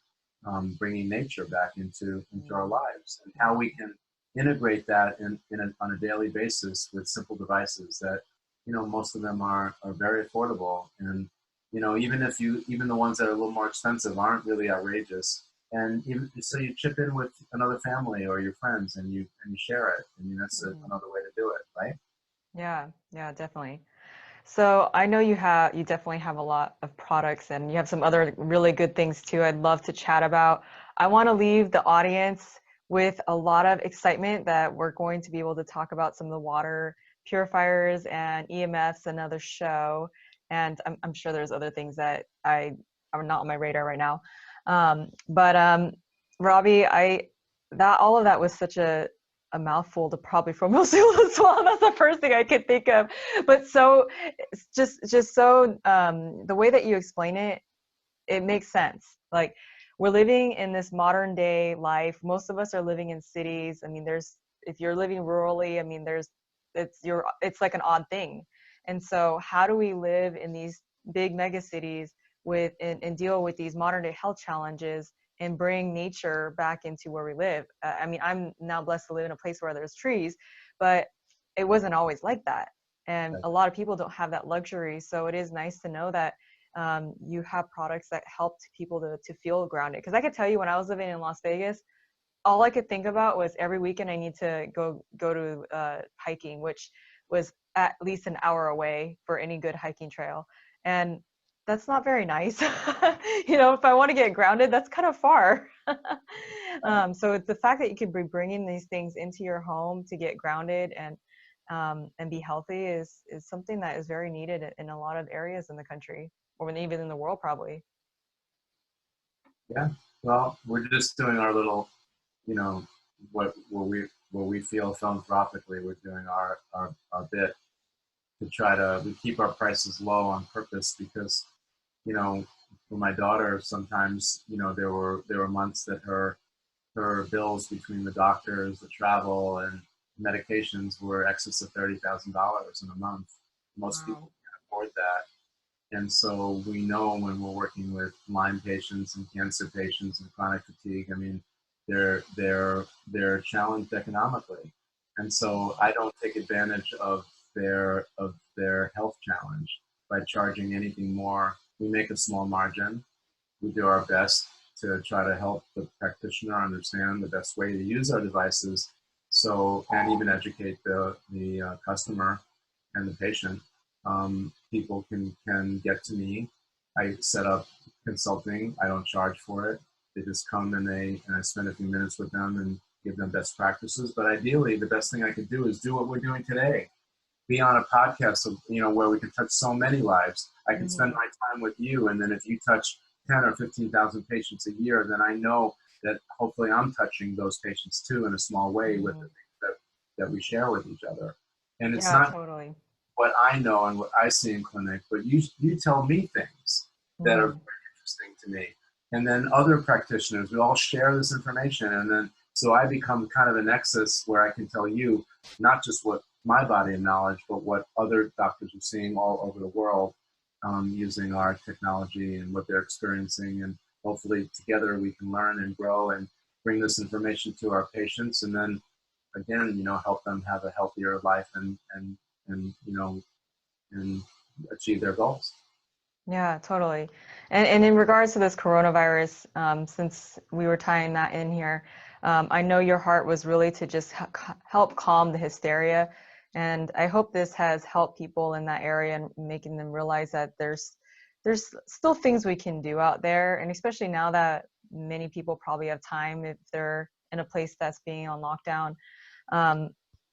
Speaker 3: bringing nature back into our lives, and how we can integrate that on a daily basis with simple devices that most of them are very affordable, and even even the ones that are a little more expensive aren't really outrageous. And even so, you chip in with another family or your friends, and you share it. I mean, that's another way to do it, right?
Speaker 2: Yeah, yeah, definitely. So I know you definitely have a lot of products, and you have some other really good things too I'd love to chat about. I want to leave the audience with a lot of excitement that we're going to be able to talk about some of the water purifiers and EMFs, another show. And I'm sure there's other things that are not on my radar right now. But Robby, all of that was such a mouthful to probably for most people as well. That's the first thing I could think of. But so it's just so the way that you explain it, it makes sense. Like, we're living in this modern day life. Most of us are living in cities. I mean, if you're living rurally, I mean, it's like an odd thing. And so how do we live in these big mega cities and deal with these modern day health challenges and bring nature back into where we live? I mean, I'm now blessed to live in a place where there's trees, but it wasn't always like that. And a lot of people don't have that luxury. So it is nice to know that you have products that helped people to feel grounded. Because I could tell you, when I was living in Las Vegas, all I could think about was every weekend I need to go to hiking, which was at least an hour away for any good hiking trail. And that's not very nice. If I want to get grounded, that's kind of far. So it's the fact that you could be bringing these things into your home to get grounded and be healthy is something that is very needed in a lot of areas in the country, or even in the world, probably.
Speaker 3: Yeah. Well, we're just doing our little, what we feel philanthropically. We're doing our bit to try to we keep our prices low on purpose, because for my daughter, sometimes there were months that her bills between the doctors, the travel, and medications were excess of $30,000 in a month. Most people can't afford that. And so we know when we're working with Lyme patients and cancer patients and chronic fatigue, I mean, they're challenged economically. And so I don't take advantage of their health challenge by charging anything more. We make a small margin. We do our best to try to help the practitioner understand the best way to use our devices, and even educate the customer and the patient. People can get to me. I set up consulting. I don't charge for it. They just come and I spend a few minutes with them and give them best practices. But ideally, the best thing I could do is do what we're doing today. Be on a podcast, where we can touch so many lives. I can spend my time with you, and then if you touch 10 or 15,000 patients a year, then I know that hopefully I'm touching those patients too in a small way with the things that we share with each other. And it's not
Speaker 2: totally
Speaker 3: what I know and what I see in clinic, but you tell me things that are very interesting to me. And then other practitioners, we all share this information. And then, so I become kind of a nexus where I can tell you not just what my body of knowledge, but what other doctors are seeing all over the world using our technology and what they're experiencing. And hopefully together we can learn and grow and bring this information to our patients. And then again, help them have a healthier life and achieve their goals.
Speaker 2: Yeah, totally. And in regards to this coronavirus, since we were tying that in here, I know your heart was really to just help calm the hysteria. And I hope this has helped people in that area and making them realize that there's still things we can do out there. And especially now that many people probably have time if they're in a place that's being on lockdown.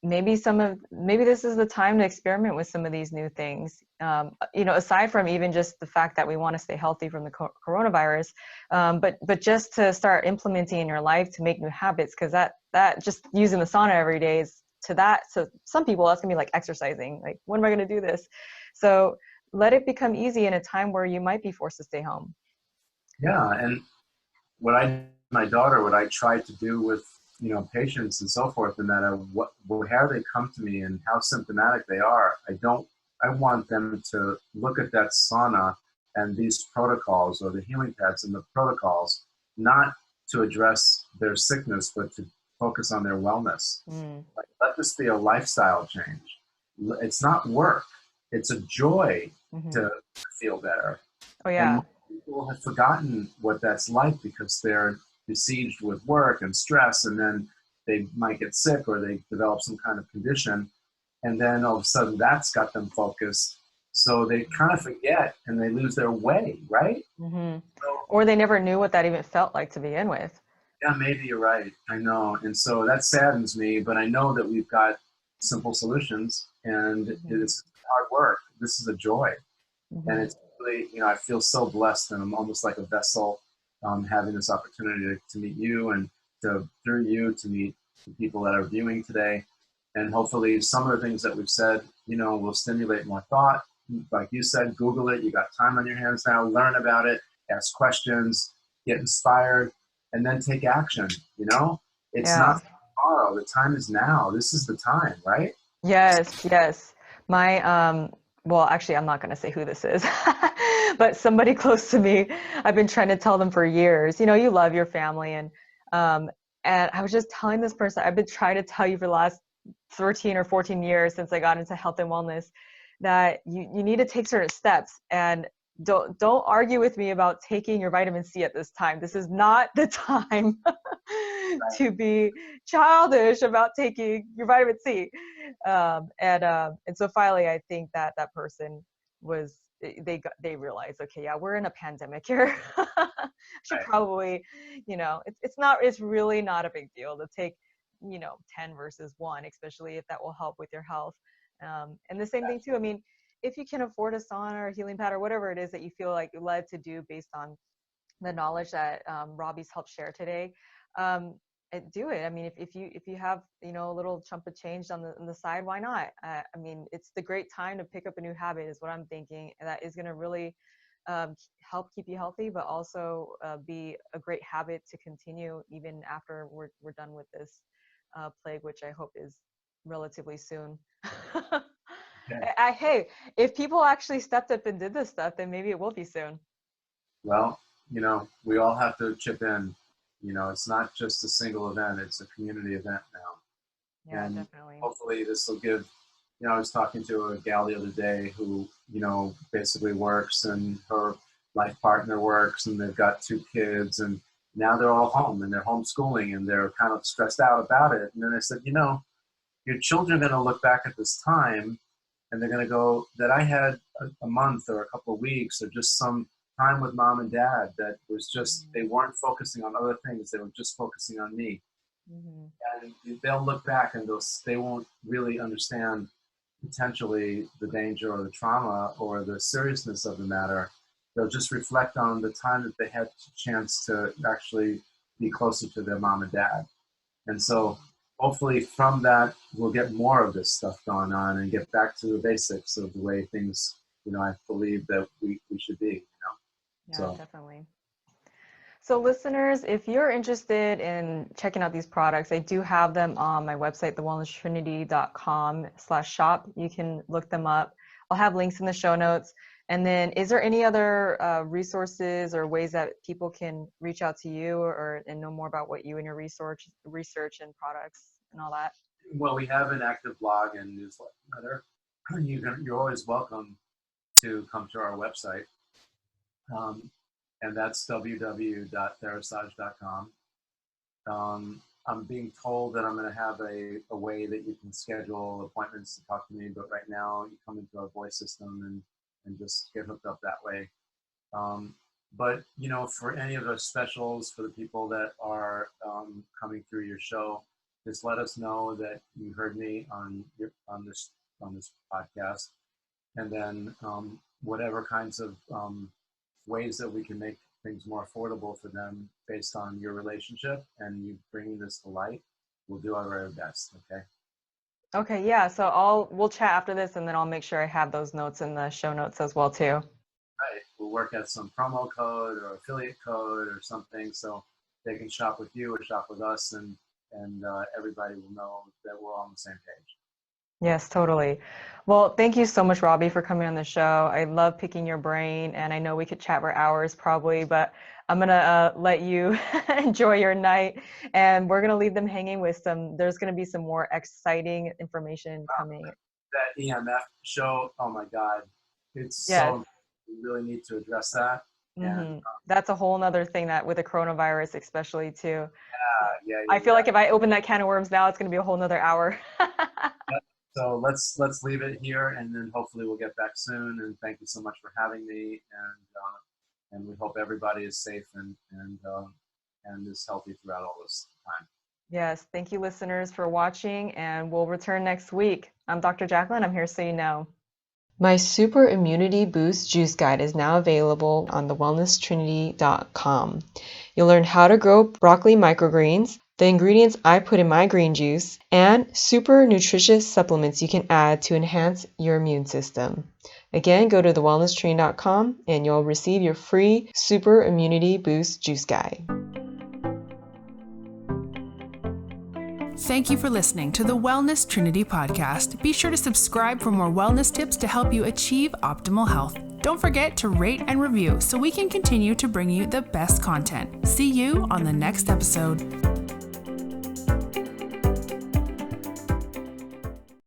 Speaker 2: Maybe this is the time to experiment with some of these new things. Aside from even just the fact that we want to stay healthy from the coronavirus, but just to start implementing in your life to make new habits, because that just using the sauna every day is so some people that's gonna be like exercising. Like, when am I gonna do this? So let it become easy in a time where you might be forced to stay home.
Speaker 3: Yeah, and what I tried to do with patients and so forth, and that how they come to me and how symptomatic they are. I want them to look at that sauna and these protocols, or the healing pads and the protocols, not to address their sickness, but to focus on their wellness. Like, let this be a lifestyle change. It's not work. It's a joy to feel better.
Speaker 2: Oh
Speaker 3: And
Speaker 2: yeah.
Speaker 3: most people have forgotten what that's like because they're besieged with work and stress, and then they might get sick or they develop some kind of condition. And then all of a sudden that's got them focused. So they kind of forget and they lose their way, right?
Speaker 2: Hmm.
Speaker 3: So,
Speaker 2: Or they never knew what that even felt like to begin with.
Speaker 3: yeah, maybe you're right. I know. And so that saddens me, but I know that we've got simple solutions, and
Speaker 2: Hmm.
Speaker 3: it's hard work. This is a joy. And
Speaker 2: Hmm.
Speaker 3: it's really, I feel so blessed, and I'm almost like a vessel, having this opportunity to meet you, and through you to meet the people that are viewing today. And hopefully some of the things that we've said, will stimulate more thought. Like you said, Google it. You got time on your hands now. Learn about it, ask questions, get inspired, and then take action. It's
Speaker 2: Yeah.
Speaker 3: not tomorrow. The time is now. This is the time, right?
Speaker 2: Yes, yes. My well, actually I'm not going to say who this is. But somebody close to me, I've been trying to tell them for years. You love your family, um and I was just telling this person, I've been trying to tell you for the last 13 or 14 years since I got into health and wellness, that you need to take certain steps, and don't argue with me about taking your vitamin C at this time. This is not the time to be childish about taking your vitamin C. And so finally, I think that person was, they realized, okay, yeah, we're in a pandemic here. Should
Speaker 3: Right.
Speaker 2: probably, it's really not a big deal to take 10 versus 1, especially if that will help with your health. And the same thing too. I mean, if you can afford a sauna or a healing pad or whatever it is that you feel like you're led to do based on the knowledge that Robby's helped share today, do it. I mean, if you have a little chunk of change on the side, why not? I mean, it's the great time to pick up a new habit, is what I'm thinking, and that is going to really help keep you healthy, but also be a great habit to continue even after we're done with this plague, which I hope is relatively soon.
Speaker 3: Okay.
Speaker 2: Hey, if people actually stepped up and did this stuff, then maybe it will be soon.
Speaker 3: Well, we all have to chip in. It's not just a single event, it's a community event now.
Speaker 2: Yeah,
Speaker 3: And
Speaker 2: definitely.
Speaker 3: hopefully this will give, I was talking to a gal the other day who, basically works, and her life partner works, and they've got 2 kids, and now they're all home and they're homeschooling and they're kind of stressed out about it. And then I said, your children are going to look back at this time and they're going to go, that I had a month or a couple of weeks or just some time with mom and dad that was just, they weren't focusing on other things. They were just focusing on me.
Speaker 2: Mm-hmm.
Speaker 3: And they'll look back and they won't really understand potentially the danger or the trauma or the seriousness of the matter. They'll just reflect on the time that they had a chance to actually be closer to their mom and dad. And so hopefully from that, we'll get more of this stuff going on and get back to the basics of the way things, I believe that we should be.
Speaker 2: Yeah,
Speaker 3: So,
Speaker 2: definitely. So listeners, if you're interested in checking out these products, I do have them on my website, thewellnesstrinity.com/shop. You can look them up. I'll have links in the show notes. And then is there any other resources or ways that people can reach out to you and know more about what you and your research and products and all that?
Speaker 3: well, we have an active blog and newsletter. You're always welcome to come to our website. And that's www.therasage.com. I'm being told that I'm going to have a way that you can schedule appointments to talk to me, but right now you come into our voice system and just get hooked up that way. But for any of those specials for the people that are coming through your show, just let us know that you heard me on this podcast, and then whatever kinds of ways that we can make things more affordable for them based on your relationship and you bringing this to light, we'll do our very best. Okay.
Speaker 2: Okay, yeah. So we'll chat after this, and then I'll make sure I have those notes in the show notes as well too.
Speaker 3: Right. We'll work out some promo code or affiliate code or something so they can shop with you or shop with us, and everybody will know that we're all on the same page.
Speaker 2: Yes, totally. Well, thank you so much, Robby, for coming on the show. I love picking your brain, and I know we could chat for hours probably, but I'm gonna let you enjoy your night, and we're gonna leave them hanging with there's gonna be some more exciting information coming.
Speaker 3: That EMF show, oh my God, it's
Speaker 2: Yes.
Speaker 3: so we really need to address that. And
Speaker 2: that's a whole nother thing that with the coronavirus, especially too.
Speaker 3: Yeah.
Speaker 2: I feel like if I open that can of worms now, it's going to be a whole nother hour.
Speaker 3: So let's leave it here, and then hopefully we'll get back soon. And thank you so much for having me. And we hope everybody is safe and is healthy throughout all this time.
Speaker 2: Yes, thank you, listeners, for watching, and we'll return next week. I'm Dr. Jacqueline. I'm here so you know. My Super Immunity Boost Juice Guide is now available on the wellnesstrinity.com. You'll learn how to grow broccoli microgreens, the ingredients I put in my green juice, and super nutritious supplements you can add to enhance your immune system. Again, go to the wellnesstrinity.com and you'll receive your free Super Immunity Boost Juice Guide.
Speaker 1: Thank you for listening to the Wellness Trinity podcast. Be sure to subscribe for more wellness tips to help you achieve optimal health. Don't forget to rate and review so we can continue to bring you the best content. See you on the next episode.